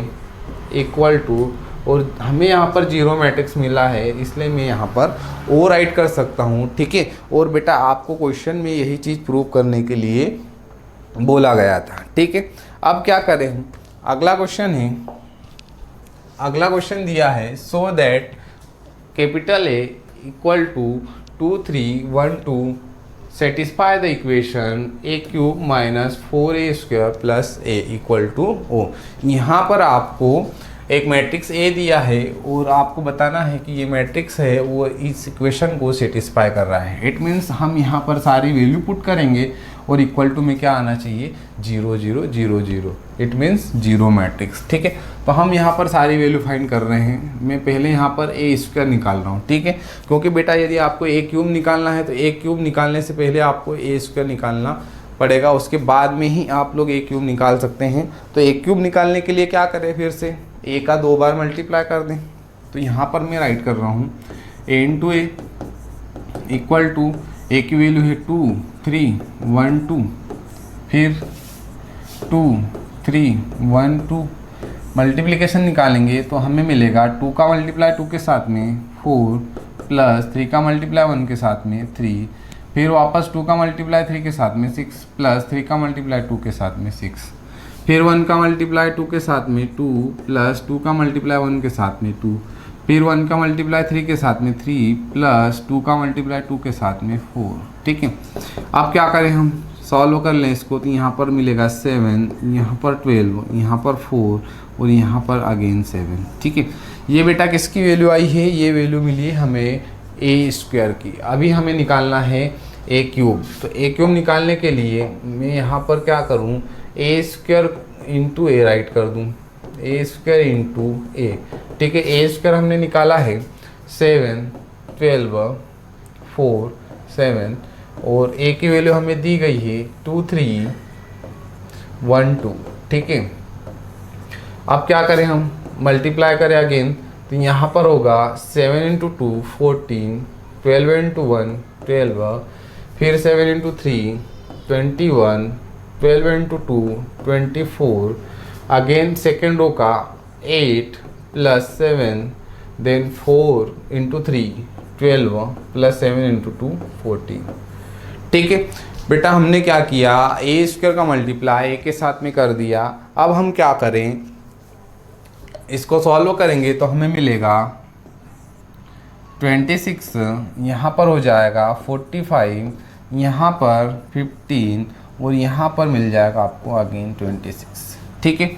इक्वल टू, और हमें यहाँ पर 0 मैट्रिक्स मिला है इसलिए मैं यहाँ पर ओ राइट कर सकता हूँ, ठीक है। और बेटा आपको क्वेश्चन में यही चीज़ प्रूव करने के लिए बोला गया था, ठीक है। अब क्या करें हम, अगला क्वेश्चन है, अगला क्वेश्चन दिया है, so that A equal to 2 3 1 2 satisfy the equation a³ - 4a² + a equal to o। यहाँ पर आपको एक मैट्रिक्स A दिया है और आपको बताना है कि ये मैट्रिक्स है वो इस इक्वेशन को सेटिस्फाई कर रहा है। इट मीन्स हम यहाँ पर सारी वैल्यू पुट करेंगे और इक्वल टू में क्या आना चाहिए 0 0 0 0, इट मीन्स 0 मैट्रिक्स, ठीक है। तो हम यहाँ पर सारी वैल्यू फाइंड कर रहे हैं। मैं पहले यहाँ पर a² निकाल रहा हूँ, ठीक है, क्योंकि बेटा यदि आपको a³ निकालना है तो a³ निकालने से पहले आपको a² निकालना पड़ेगा, उसके बाद में ही आप लोग a³ निकाल सकते हैं। तो a³ निकालने के लिए क्या करें, फिर से a का 2 बार मल्टीप्लाई कर दें। तो यहाँ पर मैं राइट कर रहा हूँ a × a equal to, a की वैल्यू है 2 3 1 2, फिर 2 3 1 2, मल्टीप्लिकेशन निकालेंगे तो हमें मिलेगा 2 का मल्टीप्लाई 2 के साथ में 4 प्लस 3 का मल्टीप्लाई 1 के साथ में 3, फिर वापस 2 का मल्टीप्लाई 3 के साथ में 6 प्लस 3 का मल्टीप्लाई 2 के साथ में 6, फिर 1 का मल्टीप्लाई 2 के साथ में 2 प्लस 2 का मल्टीप्लाई 1 के साथ में 2, फिर 1 का मल्टीप्लाई 3 के साथ में 3 प्लस 2 का मल्टीप्लाई 2 के साथ में 4। ठीक है, अब क्या करें, हम सॉल्व कर लें इसको। तो यहाँ पर मिलेगा 7, यहाँ पर 12, यहाँ पर 4 और यहाँ पर अगेन 7। ठीक है, ये बेटा किसकी वैल्यू आई है, ये वैल्यू मिली हमें ए स्क्वायर की। अभी हमें निकालना है ए क्यूब। तो ए क्यूब निकालने के लिए मैं यहाँ पर क्या करूँ, ए स्क्वायर इंटू ए राइट कर दूँ, ए स्क्वायर इंटू ए। ठीक है, ए स्क्वायर हमने निकाला है 7, 12, 4, 7 और ए की वैल्यू हमें दी गई है 2, 3, 1, 2। ठीक है, अब क्या करें, हम मल्टीप्लाई करें अगेन। तो यहाँ पर होगा 7 इंटू 2 14, 12 इंटू 1 12, फिर 7 into 3 21, 12 into 2 24, again second row का 8 plus 7, then 4 into 3 12 plus 7 into 2 14। ठीक है बेटा, हमने क्या किया, ए स्क्वायर का मल्टीप्लाई ए के साथ में कर दिया। अब हम क्या करें, इसको सॉल्व करेंगे तो हमें मिलेगा 26, यहाँ पर हो जाएगा 45, यहाँ पर 15 और यहाँ पर मिल जाएगा आपको अगेन 26। ठीक है,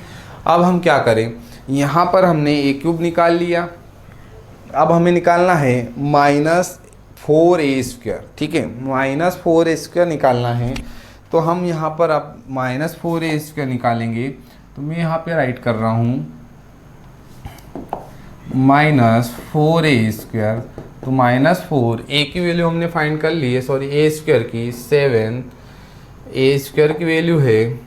अब हम क्या करें, यहाँ पर हमने ए क्यूब निकाल लिया। अब हमें निकालना है -4a स्क्वायर। ठीक है, -4a स्क्वायर निकालना है। तो हम यहाँ पर अब -4a स्क्वायर निकालेंगे। तो मैं यहाँ पे राइट कर रहा हूँ -4a स्क्वायर। तो -4 ए की वैल्यू हमने फाइंड कर ली है, सॉरी ए स्क्वायर की 7, ए स्क्वायर की वैल्यू है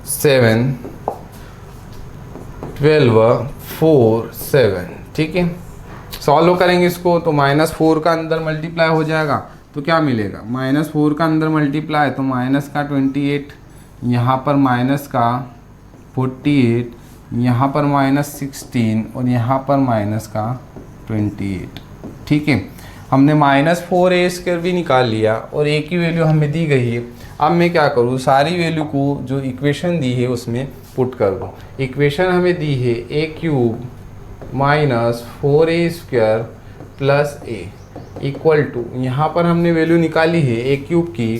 7, 12, 4, 7। ठीक है, सॉल्व करेंगे इसको तो -4 का अंदर मल्टीप्लाई हो जाएगा तो क्या मिलेगा, -4 का अंदर मल्टीप्लाई तो माइनस का 28, यहाँ पर माइनस का 48, यहाँ पर -16 और यहाँ पर माइनस का 28। ठीक है, हमने -4a स्क्वायर भी निकाल लिया और a की वैल्यू हमें दी गई है। अब मैं क्या करूँ, सारी वैल्यू को जो इक्वेशन दी है उसमें पुट कर दूँ। इक्वेशन हमें दी है a cube -4a square plus a equal to, यहाँ पर हमने वैल्यू निकाली है a क्यूब की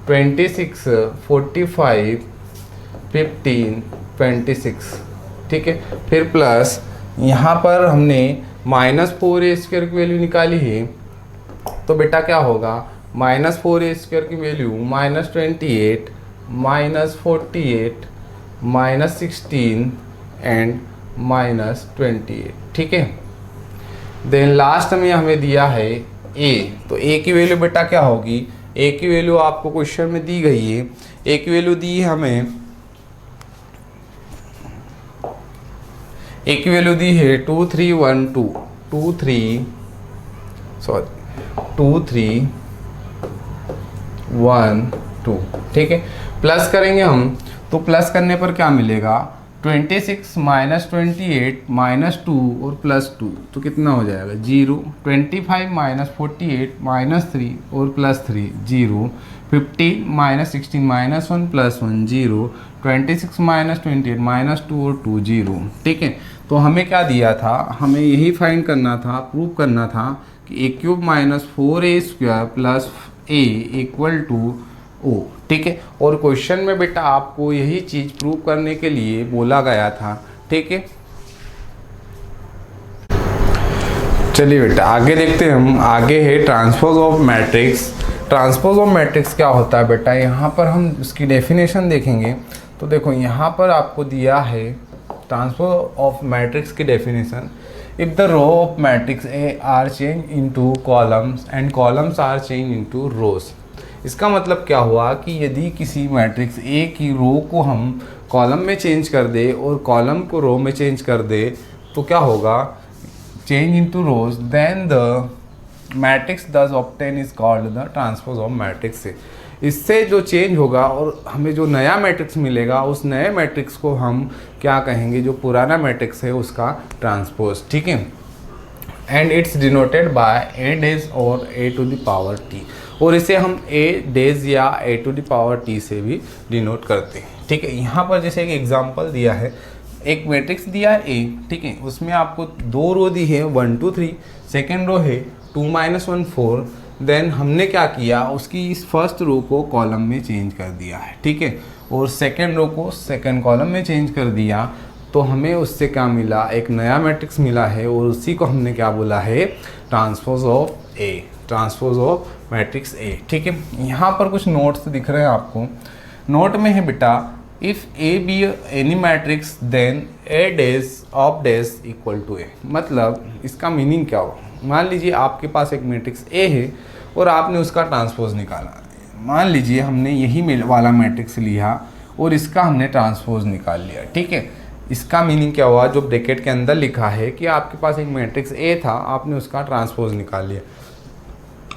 26, 45, 15, 26। ठीक है, फिर प्लस यहाँ पर हमने -4a स्क्वायर की वैल्यू निकाली है। तो बेटा क्या होगा, -4a स्क्वायर की वैल्यू -28, -48, -16 एंड -28। ठीक है, देन लास्ट में हमें दिया है a। तो a की वैल्यू बेटा क्या होगी, a की वैल्यू आपको क्वेश्चन में दी गई है। a की वैल्यू दी है हमें, a की वैल्यू दी है 2312, 2312। ठीक है, प्लस करेंगे हम तो प्लस करने पर क्या मिलेगा, 26 -28 -2 और +2 तो कितना हो जाएगा 0, 25 -48 -3 और +3 0, 15 -16 -1 +1 0, 26 -28 -2 और 2 0। ठीक है, तो हमें क्या दिया था, हमें यही फाइंड करना था, प्रूव करना था कि a cube -4a square plus a equal to O. ठीक है, और क्वेश्चन में बेटा आपको यही चीज़ प्रूव करने के लिए बोला गया था। ठीक है, चलिए बेटा आगे देखते हैं हम। आगे है transpose of matrix. Transpose of matrix क्या होता है बेटा, यहाँ पर हम इसकी डेफिनेशन देखेंगे। तो देखो यहाँ पर आपको दिया है ट्रांसपोज ऑफ मैट्रिक्स की definition. If the row of matrix A are change into columns and columns are change into rows. इसका मतलब क्या हुआ कि यदि किसी मैट्रिक्स ए की रो को हम कॉलम में चेंज कर दे और कॉलम को रो में चेंज कर दे तो क्या होगा, change into rows, then the matrix thus obtained is called the transpose of matrix. इससे जो चेंज होगा और हमें जो नया मैट्रिक्स मिलेगा उस नए मैट्रिक्स को हम क्या कहेंगे, जो पुराना मैट्रिक्स है उसका ट्रांसपोज, ठीक है। And it's denoted by A days और ए टू द पावर टी, और इसे हम ए डेज या ए टू द पावर टी से भी डिनोट करते हैं, ठीक है। यहाँ पर जैसे एक एग्जांपल दिया है, एक मैट्रिक्स दिया है ए, ठीक है, उसमें आपको 2 रो दी है 1 2 3, सेकेंड रो है 2 -1 4। देन हमने क्या किया, उसकी इस फर्स्ट रो को कॉलम में चेंज कर दिया है, ठीक है, और सेकेंड रो को सेकेंड कॉलम में चेंज कर दिया, तो हमें उससे क्या मिला, एक नया मैट्रिक्स मिला है, और उसी को हमने क्या बोला है, transpose of A, transpose of matrix ए, ठीक है। यहाँ पर कुछ नोट्स दिख रहे हैं आपको। नोट में है बेटा, if a be any matrix then a dash of dash equal to a. मतलब इसका मीनिंग क्या हो, मान लीजिए आपके पास एक मैट्रिक्स ए है और आपने उसका ट्रांसपोज निकाला। मान लीजिए हमने यही वाला मैट्रिक्स लिया और इसका हमने ट्रांसपोज निकाल लिया, ठीक है। इसका मीनिंग क्या हुआ, जो ब्रैकेट के अंदर लिखा है कि आपके पास एक मैट्रिक्स ए था, आपने उसका ट्रांसपोज निकाल लिया।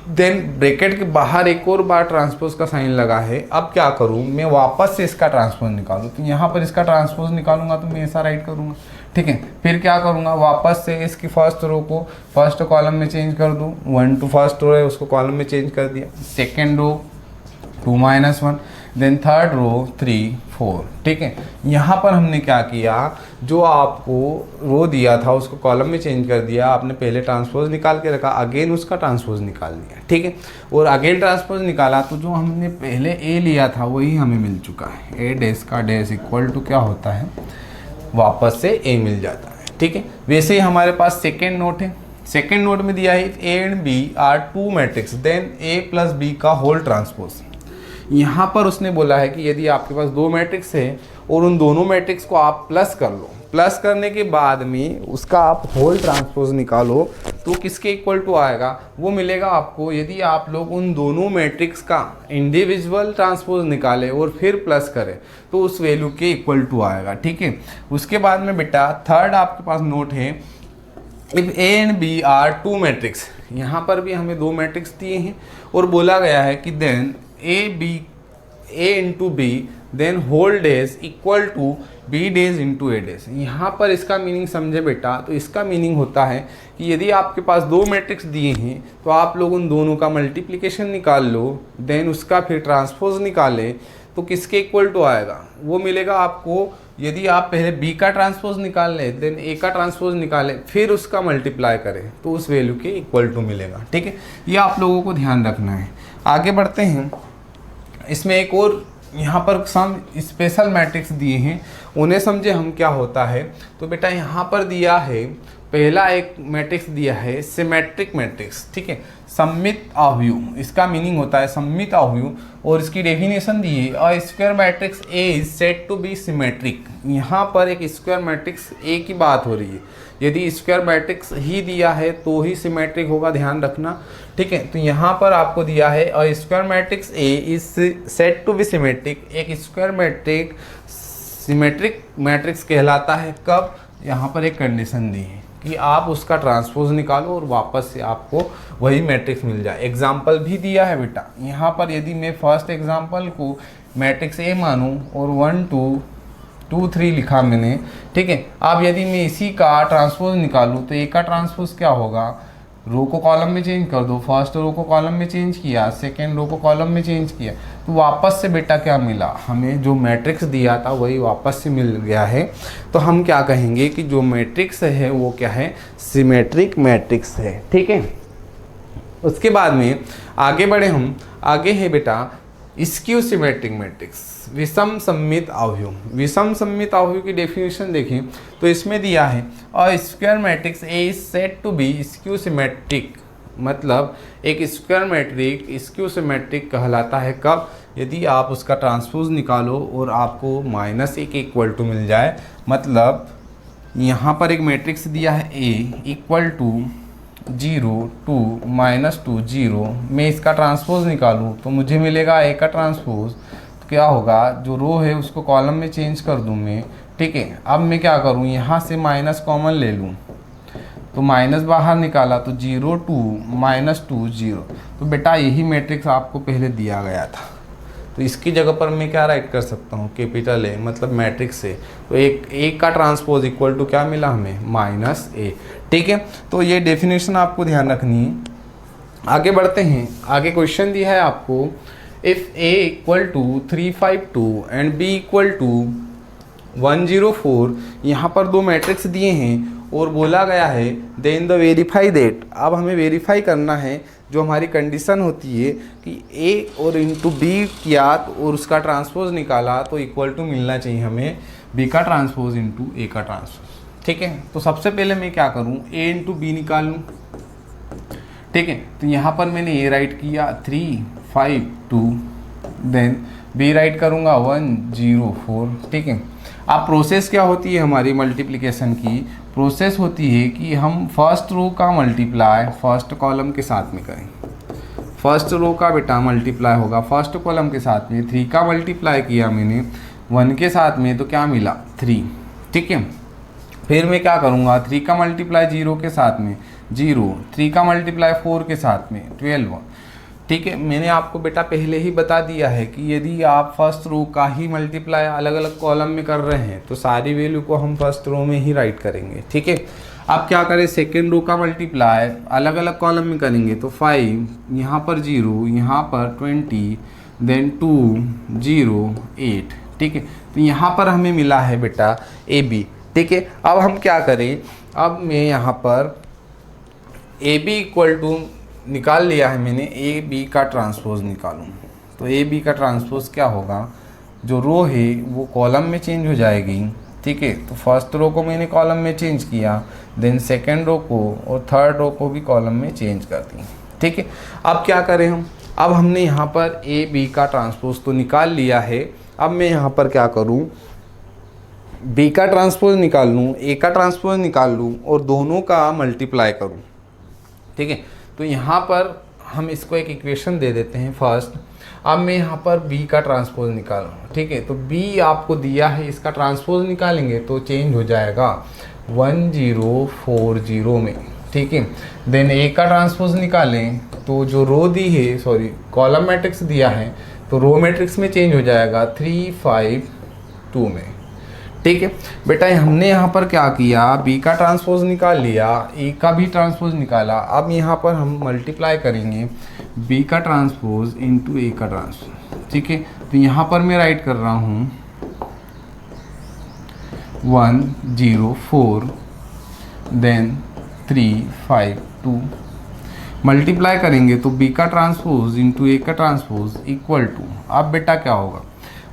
देन ब्रैकेट के बाहर एक और बार ट्रांसपोज का साइन लगा है। अब क्या करूँ, मैं वापस से इसका ट्रांसपोज निकालूँ, तो यहाँ पर इसका ट्रांसपोज निकालूंगा तो मैं ऐसा राइट करूँगा, ठीक है। फिर क्या करूँगा, वापस से इसकी फर्स्ट रो को फर्स्ट कॉलम में चेंज कर दूँ, 1 2 फर्स्ट रो है उसको कॉलम में चेंज कर दिया, second row 2 -1, then third row 3 4, ठीक है। यहाँ पर हमने क्या किया, जो आपको रो दिया था उसको कॉलम में चेंज कर दिया, आपने पहले ट्रांसपोज निकाल के रखा, अगेन उसका ट्रांसपोज निकाल दिया, ठीक है। और अगेन ट्रांसपोज निकाला तो जो हमने पहले ए लिया था वही हमें मिल चुका है। ए डेस का डेस इक्वल टू क्या होता है, वापस से ए मिल जाता है, ठीक है। वैसे ही हमारे पास सेकेंड नोट है। सेकेंड नोट में दिया है A and B are 2 matrix then A plus B का होल ट्रांसपोज। यहाँ पर उसने बोला है कि यदि आपके पास 2 मैट्रिक्स है और उन दोनों मैट्रिक्स को आप प्लस कर लो, प्लस करने के बाद में उसका आप होल ट्रांसपोज निकालो तो किसके इक्वल टू आएगा, वो मिलेगा आपको। यदि आप लोग उन दोनों मैट्रिक्स का इंडिविजुअल ट्रांसपोज निकाले और फिर प्लस करें तो उस वैल्यू के इक्वल टू आएगा, ठीक है। उसके बाद में बेटा थर्ड आपके पास नोट है, if A and B are 2 matrix. यहाँ पर भी हमें 2 मैट्रिक्स दिए हैं और बोला गया है कि then A into B then whole dash equal to B dash into A dash. यहाँ पर इसका मीनिंग समझे बेटा, तो इसका मीनिंग होता है कि यदि आपके पास 2 मैट्रिक्स दिए हैं तो आप लोग उन दोनों का मल्टीप्लिकेशन निकाल लो, देन उसका फिर ट्रांसपोज निकालें तो किसके इक्वल टू आएगा, वो मिलेगा आपको। यदि आप पहले बी का ट्रांसपोज निकाल लें देन ए का ट्रांसपोज निकालें फिर उसका मल्टीप्लाई करें तो उस वैल्यू के इक्वल टू मिलेगा, ठीक है। ये आप लोगों को ध्यान रखना है। आगे बढ़ते हैं, इसमें एक और यहाँ पर सम स्पेशल मैट्रिक्स दिए हैं, उन्हें समझे हम क्या होता है। तो बेटा यहाँ पर दिया है, पहला एक मैट्रिक्स दिया है सिमेट्रिक मैट्रिक्स, ठीक है, सममित आव्यूह। इसका मीनिंग होता है सममित आव्यूह और इसकी डेफिनेशन दी है, a square matrix A is said to be symmetric. यहाँ पर एक स्क्वायर मैट्रिक्स ए की बात हो रही है, यदि स्क्वायर मैट्रिक्स ही दिया है तो ही सिमेट्रिक होगा, ध्यान रखना, ठीक है। तो यहाँ पर आपको दिया है a square matrix A is said to be symmetric. एक स्क्वायर मैट्रिक सिमेट्रिक मैट्रिक्स कहलाता है कब, यहाँ पर एक कंडीशन दी है कि आप उसका ट्रांसपोज निकालो और वापस से आपको वही मैट्रिक्स मिल जाए। एग्जाम्पल भी दिया है बेटा, यहाँ पर यदि मैं फर्स्ट एग्जाम्पल को मैट्रिक्स ए मानूँ और 1 2 2 3 लिखा मैंने, ठीक है। अब यदि मैं इसी का ट्रांसपोज निकालूँ तो ए का ट्रांसपोज क्या होगा, रो को कॉलम में चेंज कर दो, फर्स्ट रो को कॉलम में चेंज किया, सेकेंड रो को कॉलम में चेंज किया, तो वापस से बेटा क्या मिला, हमें जो मैट्रिक्स दिया था वही वापस से मिल गया है। तो हम क्या कहेंगे कि जो मैट्रिक्स है वो क्या है, सिमेट्रिक मैट्रिक्स है, ठीक है। उसके बाद में आगे बढ़े हम, आगे है बेटा स्क्यू सिमेट्रिक मैट्रिक्स, विषम सममित आव्यूह। विषम सममित आव्यूह की डेफिनेशन देखें तो इसमें दिया है a square matrix A is said to be skew symmetric. मतलब एक स्क्वायर मैट्रिक स्क्यू सिमेट्रिक कहलाता है कब, यदि आप उसका ट्रांसपोज निकालो और आपको -1 इक्वल टू मिल जाए। मतलब यहाँ पर एक मैट्रिक्स दिया है ए इक्वल टू 0 2 -2 0, मैं इसका ट्रांसपोज निकालूँ तो मुझे मिलेगा ए का ट्रांसपोज। तो क्या होगा, जो रो है उसको कॉलम में चेंज कर दूँ मैं, ठीक है। अब मैं क्या करूँ, यहाँ से माइनस कॉमन ले लूँ तो माइनस बाहर निकाला तो 0 2 -2 0। तो बेटा यही मैट्रिक्स आपको पहले दिया गया था, तो इसकी जगह पर मैं क्या राइट कर सकता हूँ, कैपिटल ए मतलब मैट्रिक्स ए। तो एक ए का ट्रांसपोज इक्वल टू क्या मिला हमें, माइनस ए। ठीक है, तो ये डेफिनेशन आपको ध्यान रखनी है। आगे बढ़ते हैं। आगे क्वेश्चन दिया है आपको, if A equal to 352 and B equal to 104, यहाँ पर दो मैट्रिक्स दिए हैं और बोला गया है देन द वेरीफाई दैट। अब हमें वेरीफाई करना है, जो हमारी कंडीशन होती है कि ए और इंटू बी किया और उसका ट्रांसपोज निकाला तो इक्वल टू मिलना चाहिए हमें बी का ट्रांसपोज इंटू ए का ट्रांसपोज। ठीक है, तो सबसे पहले मैं क्या करूँ, ए इंटू बी निकाल लूँ। ठीक है, तो यहाँ पर मैंने ए राइट किया 352, देन बी राइट करूँगा 104। ठीक है, अब प्रोसेस क्या होती है हमारी मल्टीप्लिकेशन की, प्रोसेस होती है कि हम फर्स्ट रो का मल्टीप्लाई फर्स्ट कॉलम के साथ में करें। फर्स्ट रो का बेटा मल्टीप्लाई होगा फर्स्ट कॉलम के साथ में। 3 का मल्टीप्लाई किया मैंने 1 के साथ में, तो क्या मिला 3। ठीक है, फिर मैं क्या करूँगा, 3 का मल्टीप्लाई 0 के साथ में 0, 3 का मल्टीप्लाई 4 के साथ में 12। ठीक है, मैंने आपको बेटा पहले ही बता दिया है कि यदि आप फर्स्ट रो का ही मल्टीप्लाई अलग अलग कॉलम में कर रहे हैं तो सारी वैल्यू को हम फर्स्ट रो में ही राइट करेंगे। ठीक है, अब क्या करें, सेकेंड रो का मल्टीप्लाई अलग अलग कॉलम में करेंगे तो 5, यहाँ पर 0, यहाँ पर 20, देन 2, 0, 8। ठीक है, तो यहाँ पर हमें मिला है बेटा ए बी। ठीक है, अब हम क्या करें, अब मैं यहाँ पर ए बी इक्वल टू निकाल लिया है मैंने, ए बी का ट्रांसपोज निकालूं तो ए बी का ट्रांसपोज क्या होगा, जो रो है वो कॉलम में चेंज हो जाएगी। ठीक है, तो फर्स्ट रो को मैंने कॉलम में चेंज किया, देन सेकेंड रो को और थर्ड रो को भी कॉलम में चेंज कर दी। ठीक है, अब क्या करें हम, अब हमने यहाँ पर ए बी का ट्रांसपोज तो निकाल लिया है। अब मैं यहाँ पर क्या करूँ, बी का ट्रांसपोज निकाल लूँ, ए का ट्रांसपोज निकाल लूँ और दोनों का मल्टीप्लाई करूँ। ठीक है, तो यहाँ पर हम इसको एक इक्वेशन दे देते हैं फर्स्ट। अब मैं यहाँ पर b का ट्रांसपोज निकालूँ। ठीक है, तो b आपको दिया है, इसका ट्रांसपोज निकालेंगे तो चेंज हो जाएगा 1040 में। ठीक है, देन a का ट्रांसपोज निकालें तो जो रो दी है, सॉरी कॉलम मैट्रिक्स दिया है, तो रो मैट्रिक्स में चेंज हो जाएगा 352 में। ठीक है बेटा, हमने यहाँ पर क्या किया, बी का ट्रांसपोज निकाल लिया, ए का भी ट्रांसपोज निकाला। अब यहाँ पर हम मल्टीप्लाई करेंगे बी का ट्रांसपोज इंटू ए का ट्रांसपोज। ठीक है, तो यहाँ पर मैं राइट कर रहा हूँ 104 देन 352, मल्टीप्लाई करेंगे तो बी का ट्रांसपोज इंटू ए का ट्रांसपोज इक्वल टू, अब बेटा क्या होगा,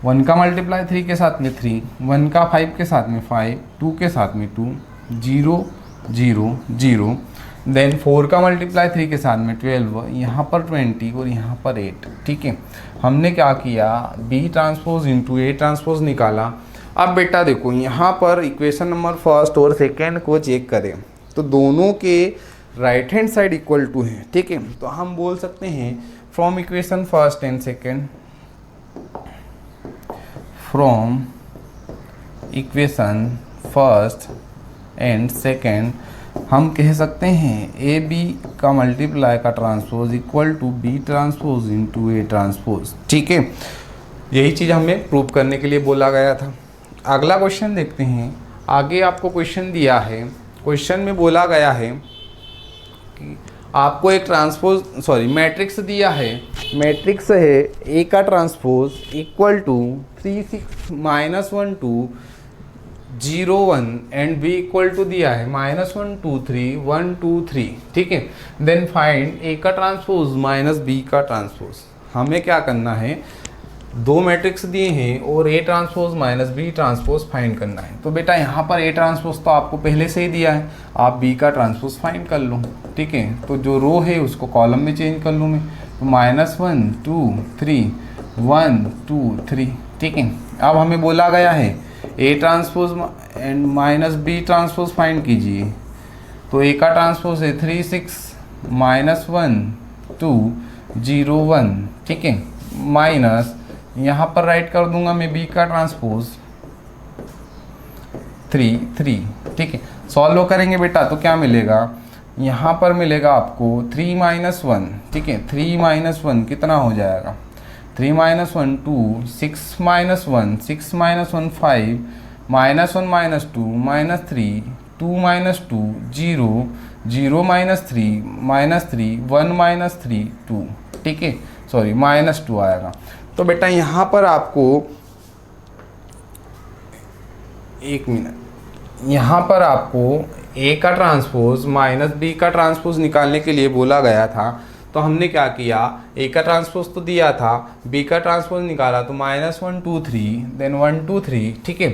1 का मल्टीप्लाई 3 के साथ में 3, 1 का 5 के साथ में 5, 2 के साथ में 2, 0 0 0, देन 4 का मल्टीप्लाई 3 के साथ में 12, यहाँ पर 20 और यहाँ पर 8। ठीक है, हमने क्या किया, B transpose into A transpose निकाला। अब बेटा देखो, यहाँ पर इक्वेशन नंबर फर्स्ट और सेकेंड को चेक करें तो दोनों के right hand side equal to है। ठीक है, तो हम बोल सकते हैं from equation first and second, from equation first and second हम कह सकते हैं ए बी का मल्टीप्लाई का transpose equal to B transpose into A transpose. ठीक है, यही चीज़ हमें प्रूव करने के लिए बोला गया था। अगला क्वेश्चन देखते हैं। आगे आपको क्वेश्चन दिया है, क्वेश्चन में बोला गया है कि आपको एक मैट्रिक्स दिया है, मैट्रिक्स है ए का transpose equal to 3 6 -1 2 0 1 and B equal to दिया है -1 2 3 1 2 3। ठीक है, देन फाइंड ए का ट्रांसपोज माइनस बी का ट्रांसपोज। हमें क्या करना है, दो मैट्रिक्स दिए हैं और A transpose minus B transpose find करना है। तो बेटा यहाँ पर ए ट्रांसपोज तो आपको पहले से ही दिया है, आप बी का ट्रांसपोज फाइंड कर लो। ठीक है, तो जो रो है उसको कॉलम में चेंज कर लूँ मैं, तो -1 2 3 1 2 3। ठीक है, अब हमें बोला गया है A transpose and minus B transpose find कीजिए। तो ए का ट्रांसपोज है 3 6 -1 2 0 1। ठीक है, माइनस यहाँ पर राइट कर दूंगा मैं बी का ट्रांसपोज 3 3। ठीक है, सॉल्व करेंगे बेटा तो क्या मिलेगा, यहाँ पर मिलेगा आपको 3 -1। ठीक है, 3 -1 कितना हो जाएगा, 3 minus 1 2, 6 minus 1 6 minus 1 5, minus 1 minus 2 minus 3, 2 minus 2 0, 0 minus 3 1 minus 3 2, ठीक है, सॉरी माइनस 2 आएगा। तो बेटा यहाँ पर आपको एक मिनट, यहाँ पर आपको ए का ट्रांसपोज माइनस बी का ट्रांसपोज निकालने के लिए बोला गया था। तो हमने क्या किया, ए का ट्रांसपोज तो दिया था, बी का ट्रांसपोज निकाला, तो माइनस 1 2 3 देन 1 2 3, ठीक है।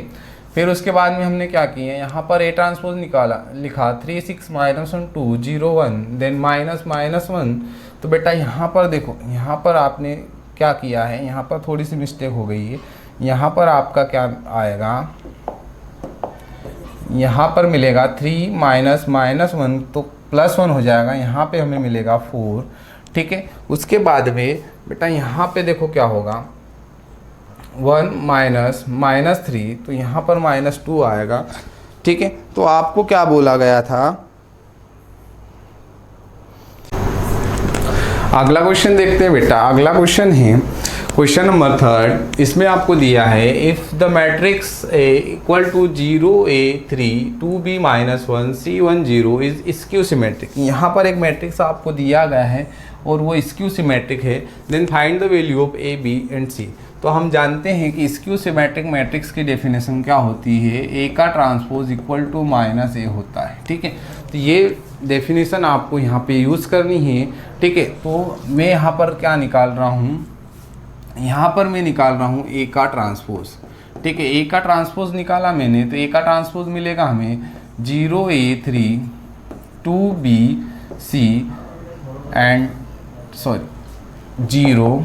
फिर उसके बाद में हमने क्या किया, यहाँ पर ए ट्रांसपोज निकाला, लिखा 3 6 माइनस 1 2 0 1 देन माइनस 1। तो बेटा यहाँ पर देखो, यहाँ पर आपने क्या किया है, यहाँ पर थोड़ी सी मिस्टेक हो गई है। यहाँ पर आपका क्या आएगा, यहाँ पर मिलेगा 3 माइनस 1 तो +1 हो जाएगा, यहाँ पे हमें मिलेगा 4, ठीक है। उसके बाद में बेटा यहाँ पे देखो क्या होगा, 1 माइनस -3 तो यहाँ पर -2 आएगा, ठीक है। तो आपको क्या बोला गया था, अगला क्वेश्चन देखते हैं बेटा। अगला क्वेश्चन है क्वेश्चन नंबर 3। इसमें आपको दिया है if the matrix A equal to 0 A 3 2B -1 C 1 0 is skew symmetric. यहाँ पर एक मैट्रिक्स आपको दिया गया है और वो स्क्यू सिमेट्रिक है, then find the value of A B and C। तो हम जानते हैं कि स्क्यू सिमेट्रिक मैट्रिक्स की डेफिनेशन क्या होती है, A का ट्रांसपोज इक्वल टू -A होता है, ठीक है। तो ये डेफिनेशन आपको यहाँ पे यूज़ करनी है, ठीक है। तो मैं यहाँ पर क्या निकाल रहा हूँ, यहाँ पर मैं निकाल रहा हूँ ए का ट्रांसपोज, ठीक है। ए का ट्रांसपोज निकाला मैंने, तो ए का ट्रांसपोज मिलेगा हमें 0 A 3 2B C and 0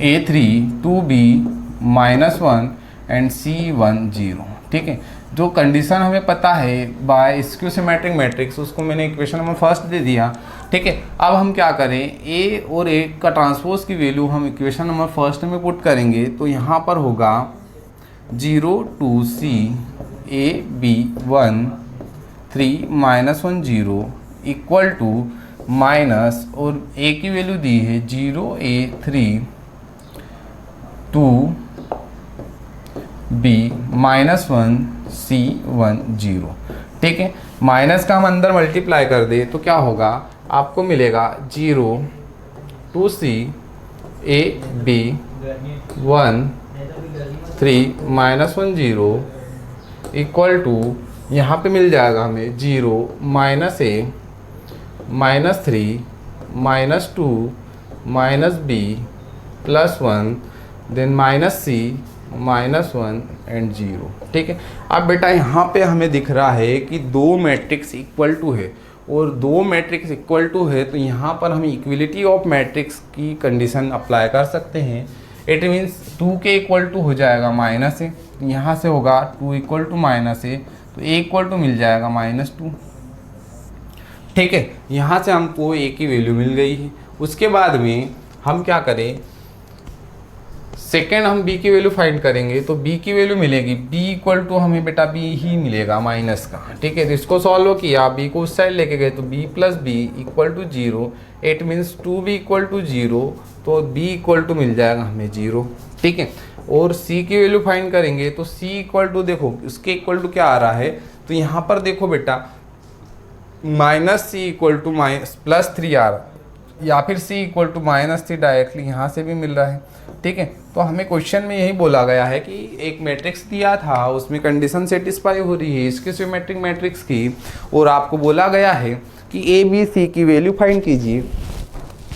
A 3 2B -1 and C 1 0, ठीक है। जो कंडीशन हमें पता है बाय स्क्यू सिमेट्रिक मैट्रिक्स, उसको मैंने इक्वेशन नंबर फर्स्ट दे दिया, ठीक है। अब हम क्या करें, ए और ए का ट्रांसपोज की वैल्यू हम इक्वेशन नंबर फर्स्ट में पुट करेंगे। तो यहाँ पर होगा 0 2 C A B 1 3 -1 0 equal to minus, और ए की वैल्यू दी है 0 A 3 2 B -1 C 1 0, ठीक है। माइनस का हम अंदर मल्टीप्लाई कर दे तो क्या होगा, आपको मिलेगा 0 2 C A B 1 3 -1 0 equal to, यहाँ पे मिल जाएगा हमें 0 -A -3 -2 -B +1 then -C -1 and 0, ठीक है। अब बेटा यहाँ पे हमें दिख रहा है कि दो मैट्रिक्स इक्वल टू है, और दो मैट्रिक्स इक्वल टू है तो यहाँ पर हम इक्वलिटी ऑफ मैट्रिक्स की कंडीशन अप्लाई कर सकते हैं। इट मीन्स 2 के इक्वल टू हो जाएगा -A, यहाँ से होगा 2 इक्वल टू -A, तो A इक्वल टू मिल जाएगा -2, ठीक है। यहाँ से हमको A की वैल्यू मिल गई है। उसके बाद में हम क्या करें, सेकेंड हम B की वैल्यू फाइंड करेंगे। तो B की वैल्यू मिलेगी, B इक्वल टू हमें बेटा B ही मिलेगा माइनस का, ठीक है। तो इसको सॉल्व किया, B को उस साइड लेके गए तो B + B equal to 0, it means 2B equal to 0, तो B इक्वल टू मिल जाएगा हमें 0, ठीक है। और C की वैल्यू फाइंड करेंगे तो C इक्वल टू, देखो उसके इक्वल टू क्या आ रहा है, तो यहाँ पर देखो बेटा -C इक्वल टू +3 आ रहा है, या फिर C इक्वल टू -3 डायरेक्टली यहाँ से भी मिल रहा है, ठीक है। तो हमें क्वेश्चन में यही बोला गया है कि एक मैट्रिक्स दिया था, उसमें कंडीशन सेटिस्फाई हो रही है इसके सिमेट्रिक मैट्रिक्स की, और आपको बोला गया है कि A B C की वैल्यू फाइंड कीजिए।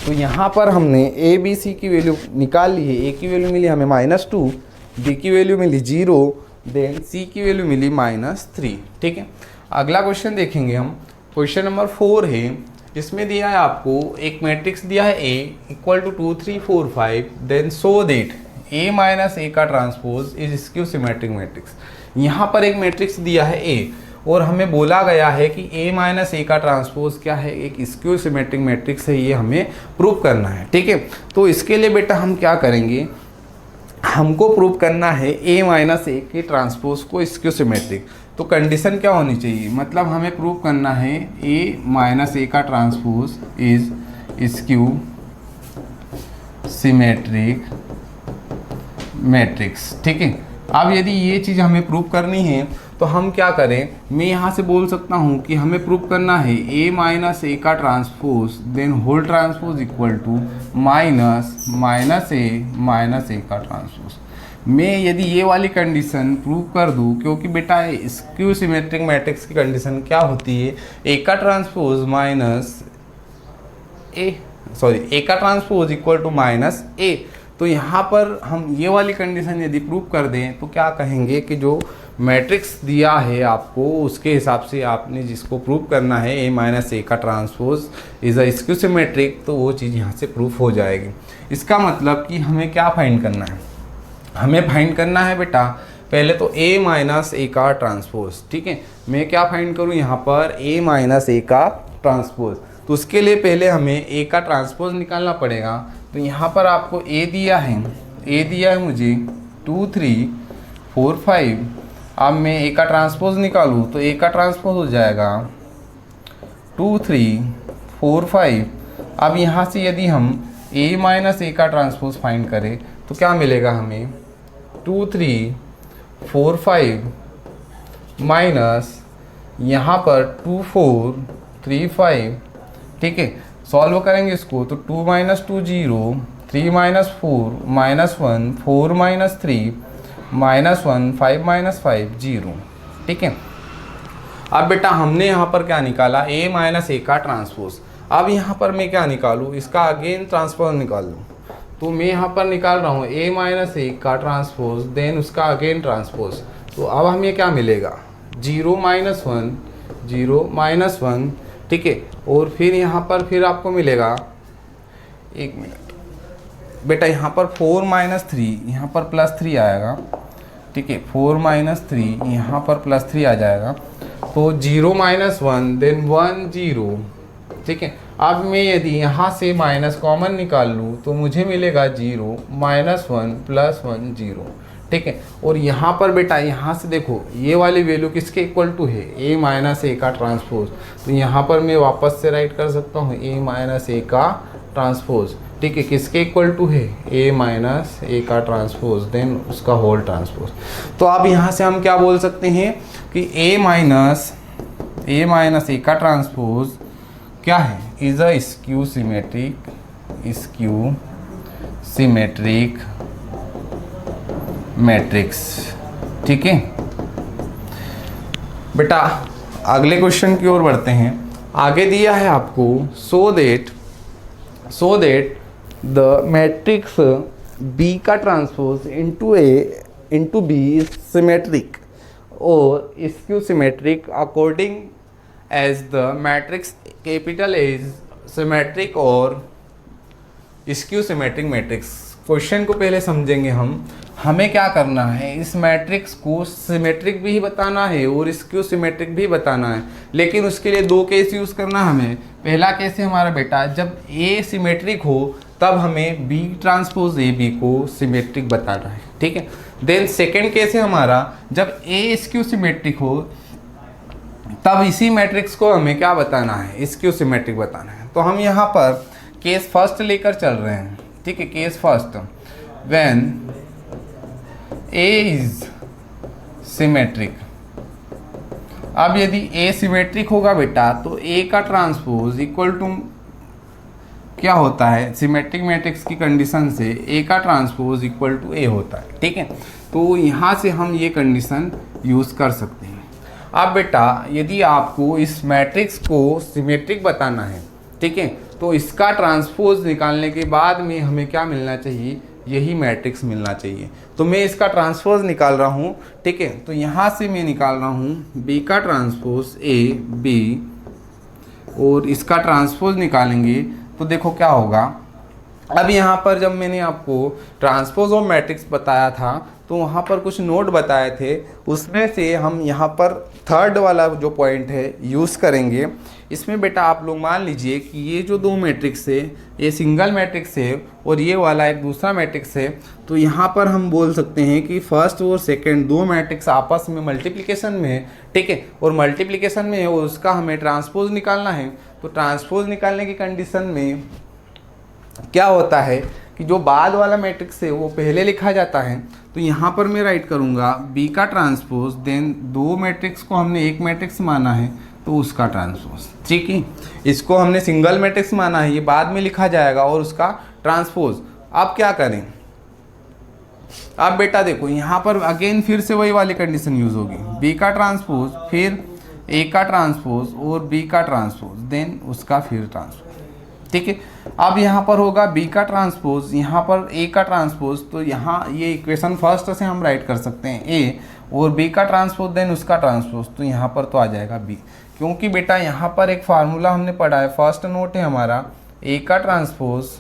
तो यहाँ पर हमने A B C की वैल्यू निकाल ली है। A की वैल्यू मिली हमें -2, B की वैल्यू मिली 0, देन C की वैल्यू मिली -3, ठीक है। अगला क्वेश्चन देखेंगे हम, क्वेश्चन नंबर 4 है। इसमें दिया है आपको एक मैट्रिक्स दिया है A equal to 2 3 4 5, then so that A -A का transpose is skew symmetric matrix. यहाँ पर एक मैट्रिक्स दिया है A, और हमें बोला गया है कि A - A का ट्रांसपोज क्या है, एक स्क्यू सिमेट्रिक मैट्रिक्स है, ये हमें प्रूव करना है, ठीक है। तो इसके लिए बेटा हम क्या करेंगे, हमको प्रूव करना है A - A के ट्रांसपोज को स्क्यू सिमेट्रिक। तो कंडीशन क्या होनी चाहिए, मतलब हमें प्रूव करना है A - A का transpose is skew symmetric matrix. ठीक है, अब यदि ये चीज़ हमें प्रूव करनी है तो हम क्या करें, मैं यहाँ से बोल सकता हूँ कि हमें प्रूव करना है A माइनस ए का transpose then whole transpose equal to minus minus a का ट्रांसपोज। मैं यदि ये वाली कंडीशन प्रूव कर दूँ, क्योंकि बेटा स्क्यू सिमेट्रिक मैट्रिक्स की कंडीशन क्या होती है, ए का ट्रांसपोज माइनस ए का ट्रांसपोज इक्वल टू माइनस ए। तो यहाँ पर हम ये वाली कंडीशन यदि प्रूव कर दें तो क्या कहेंगे कि जो मैट्रिक्स दिया है आपको उसके हिसाब से आपने जिसको प्रूव करना है ए माइनस ए का transpose is a skew symmetric, तो वो चीज़ यहाँ से प्रूफ हो जाएगी। इसका मतलब कि हमें क्या फाइंड करना है, हमें फाइंड करना है बेटा पहले तो ए माइनस ए का ट्रांसपोज। ठीक है, मैं क्या फाइंड करूँ यहाँ पर ए माइनस ए का ट्रांसपोज, तो उसके लिए पहले हमें ए का ट्रांसपोज निकालना पड़ेगा। तो यहाँ पर आपको ए दिया है मुझे 2 3 4 5। अब मैं ए का ट्रांसपोज निकालूँ तो ए का ट्रांसपोज हो जाएगा 2 3 4 5। अब यहाँ से यदि हम ए माइनस ए का ट्रांसपोज फाइंड करें तो क्या मिलेगा हमें, 2 3 4 5 माइनस यहाँ पर 2 4 3 5। ठीक है, सॉल्व करेंगे इसको तो 2 minus 2 0, 3 minus 4 minus 1, 4 minus 3 minus 1, 5 minus 5 0। ठीक है, अब बेटा हमने यहाँ पर क्या निकाला, ए माइनस ए का ट्रांसपोज। अब यहाँ पर मैं क्या निकालूँ, इसका अगेन ट्रांसपोज निकाल लूँ। तो मैं यहाँ पर निकाल रहा हूँ ए माइनस ए का ट्रांसपोज देन उसका अगेन ट्रांसपोज। तो अब हमें क्या मिलेगा, 0 माइनस 1 0 माइनस 1। ठीक है, और फिर यहाँ पर फिर आपको मिलेगा, एक मिनट बेटा, यहाँ पर 4 माइनस 3 यहाँ पर प्लस 3 आएगा। ठीक है, 4 माइनस 3 यहाँ पर प्लस 3 आ जाएगा। तो 0 माइनस 1 देन 1 0। ठीक है, अब मैं यदि यहाँ से माइनस कॉमन निकाल लूँ तो मुझे मिलेगा 0 माइनस 1 प्लस 1 0। ठीक है, और यहाँ पर बेटा यहाँ से देखो ये वाली वैल्यू किसके इक्वल टू है, ए माइनस ए का ट्रांसपोज। तो यहाँ पर मैं वापस से राइट कर सकता हूँ ए माइनस ए का ट्रांसपोज। ठीक है, किसके इक्वल टू है, ए माइनस ए का ट्रांसपोज देन उसका होल ट्रांसपोज। तो अब यहाँ से हम क्या बोल सकते हैं कि ए माइनस ए का ट्रांसपोज क्या है, is a skew symmetric matrix. ठीक है बेटा, अगले क्वेश्चन की ओर बढ़ते हैं। आगे दिया है आपको so that the matrix b का transpose into B is symmetric और skew symmetric according as the matrix capital is symmetric और स्क्यू सिमेट्रिक मैट्रिक्स। क्वेश्चन को पहले समझेंगे हम, हमें क्या करना है, इस मैट्रिक्स को सिमेट्रिक भी बताना है और स्क्यू सिमेट्रिक भी बताना है, लेकिन उसके लिए दो केस यूज़ करना हमें। पहला केस है हमारा बेटा, जब ए सिमेट्रिक हो तब हमें बी ट्रांसपोज ए बी को सिमेट्रिक बताना है। ठीक है, देन सेकेंड केस है हमारा, जब ए स्क्यू सिमेट्रिक हो तब इसी मैट्रिक्स को हमें क्या बताना है, स्क्यू सिमेट्रिक बताना है। तो हम यहाँ पर केस फर्स्ट लेकर चल रहे हैं। ठीक है, case first, when A is symmetric. अब यदि ए सिमेट्रिक होगा बेटा तो ए का ट्रांसपोज इक्वल टू क्या होता है, सिमेट्रिक मैट्रिक्स की कंडीशन से ए का ट्रांसपोज इक्वल टू ए होता है। ठीक है, तो यहाँ से हम ये कंडीशन यूज़ कर सकते हैं। अब बेटा यदि आपको इस मैट्रिक्स को सिमेट्रिक बताना है, ठीक है, तो इसका ट्रांसपोज निकालने के बाद में हमें क्या मिलना चाहिए, यही मैट्रिक्स मिलना चाहिए। तो मैं इसका ट्रांसपोज निकाल रहा हूँ। ठीक है, तो यहाँ से मैं निकाल रहा हूँ बी का ट्रांसपोज ए बी और इसका ट्रांसपोज निकालेंगे तो देखो क्या होगा। अब यहाँ पर जब मैंने आपको ट्रांसपोज ऑफ मैट्रिक्स बताया था तो वहाँ पर कुछ नोट बताए थे, उसमें से हम यहाँ पर थर्ड वाला जो पॉइंट है यूज़ करेंगे। इसमें बेटा आप लोग मान लीजिए कि ये जो दो मैट्रिक्स है, ये सिंगल मैट्रिक्स है और ये वाला एक दूसरा मैट्रिक्स है। तो यहाँ पर हम बोल सकते हैं कि फर्स्ट और सेकंड दो मैट्रिक्स आपस में मल्टीप्लिकेशन में है। ठीक है, और मल्टीप्लिकेशन में है और उसका हमें ट्रांसपोज निकालना है। तो ट्रांसपोज निकालने की कंडीशन में क्या होता है कि कि जो बाद वाला मैट्रिक्स है वो पहले लिखा जाता है, तो यहाँ पर मैं राइट करूँगा बी का ट्रांसपोज, देन दो मैट्रिक्स को हमने एक मैट्रिक्स माना है तो उसका ट्रांसपोज। ठीक है, इसको हमने सिंगल मैट्रिक्स माना है, ये बाद में लिखा जाएगा, और उसका ट्रांसपोज। अब क्या करें, अब बेटा देखो यहाँ पर अगेन फिर से वही वाली कंडीशन यूज होगी, बी का ट्रांसपोज फिर ए का ट्रांसपोज और बी का ट्रांसपोज, देन उसका फिर ट्रांसपोज। ठीक है, अब यहाँ पर होगा बी का ट्रांसपोज, यहाँ पर ए का ट्रांसपोज, तो यहाँ ये इक्वेशन फर्स्ट से हम राइट कर सकते हैं ए और बी का ट्रांसपोज देन उसका ट्रांसपोज, तो यहाँ पर तो आ जाएगा बी, क्योंकि बेटा यहाँ पर एक फार्मूला हमने पढ़ा है, फर्स्ट नोट है हमारा ए का ट्रांसपोज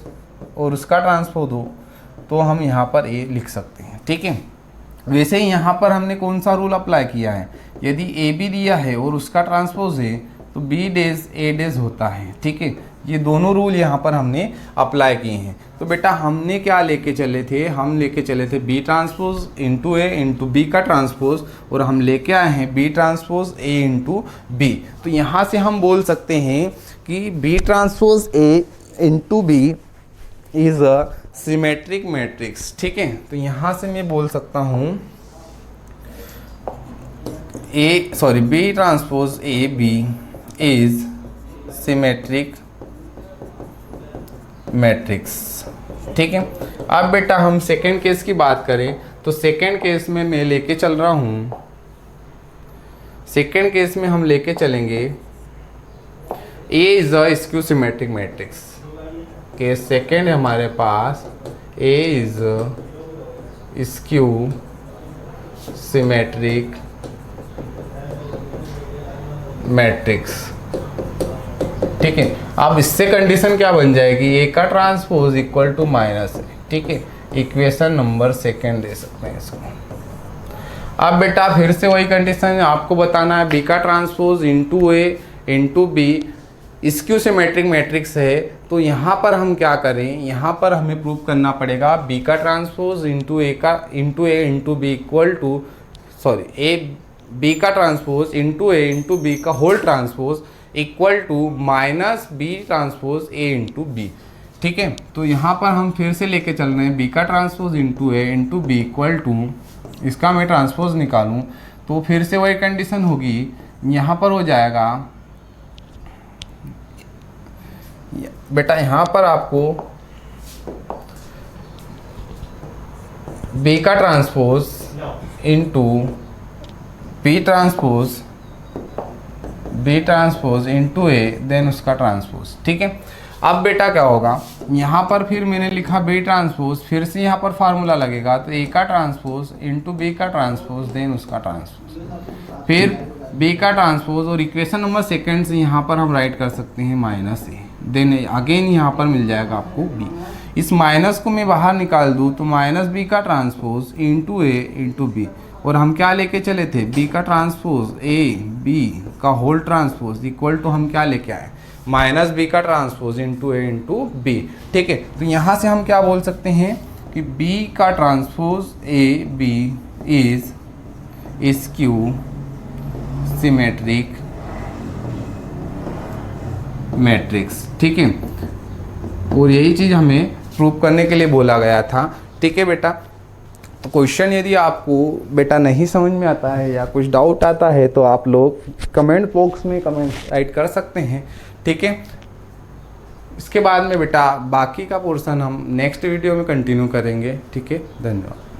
और उसका ट्रांसपोज हो तो हम यहाँ पर ए लिख सकते हैं। ठीक है, वैसे ही यहाँ पर हमने कौन सा रूल अप्लाई किया है, यदि ए बी दिया है और उसका ट्रांसपोज है तो बी डेज ए डेज होता है। ठीक है, ये दोनों रूल यहाँ पर हमने अप्लाई किए हैं। तो बेटा हमने क्या लेके चले थे, हम लेके चले थे बी ट्रांसपोज इंटू ए इंटू बी का ट्रांसपोज, और हम लेके आए हैं B transpose A into B. तो यहाँ से हम बोल सकते हैं कि B transpose A into B is a symmetric matrix. ठीक है, तो यहाँ से मैं बोल सकता हूँ B transpose A B is symmetric matrix. ठीक है, अब बेटा हम सेकेंड केस की बात करें तो सेकेंड केस में मैं लेके चल रहा हूँ, सेकेंड केस में हम लेके चलेंगे a is a skew symmetric matrix. Case second है हमारे पास a is skew symmetric matrix. ठीक है, अब इससे कंडीशन क्या बन जाएगी, ए का ट्रांसपोज इक्वल टू माइनस ए। ठीक है, इक्वेशन नंबर सेकेंड दे सकते हैं इसको। अब बेटा फिर से वही कंडीशन आपको बताना है, बी का ट्रांसपोज इंटू ए into b skew symmetric matrix है, तो यहाँ पर हम क्या करें, यहाँ पर हमें प्रूव करना पड़ेगा बी का transpose into A into B equal to B का ट्रांसपोज इंटू ए इंटू बी का whole transpose equal to minus B transpose A into B. ठीक है, तो यहाँ पर हम फिर से लेके चल रहे हैं बी का transpose into A into B equal to, इसका मैं ट्रांसपोज निकालूँ तो फिर से वही कंडीशन होगी, यहाँ पर हो जाएगा बेटा, यहाँ पर आपको बी का transpose into b transpose into a then उसका ट्रांसपोज। ठीक है, अब बेटा क्या होगा, यहाँ पर फिर मैंने लिखा बी ट्रांसपोज, फिर से यहाँ पर फार्मूला लगेगा, तो ए का ट्रांसपोज इंटू बी का ट्रांसपोज देन उसका ट्रांसपोज, फिर बी का ट्रांसपोज, और इक्वेशन नंबर सेकेंड से यहाँ पर हम राइट कर सकते हैं माइनस ए, देन अगेन यहाँ पर मिल जाएगा आपको बी। इस माइनस को मैं बाहर निकाल दूँ तो माइनस बी का ट्रांसपोज इंटू ए इंटू बी, और हम क्या लेके चले थे, बी का ट्रांसपोज ए बी का होल ट्रांसपोज इक्वल टू हम क्या लेके आए, माइनस बी का ट्रांसपोज इंटू ए इंटू बी। ठीक है, तो यहाँ से हम क्या बोल सकते हैं कि बी का transpose A B is skew symmetric matrix. ठीक है, और यही चीज़ हमें प्रूव करने के लिए बोला गया था। ठीक है बेटा, तो क्वेश्चन यदि आपको बेटा नहीं समझ में आता है या कुछ डाउट आता है तो आप लोग कमेंट बॉक्स में कमेंट राइट कर सकते हैं। ठीक है, इसके बाद में बेटा बाकी का पोर्शन हम नेक्स्ट वीडियो में कंटिन्यू करेंगे। ठीक है, धन्यवाद।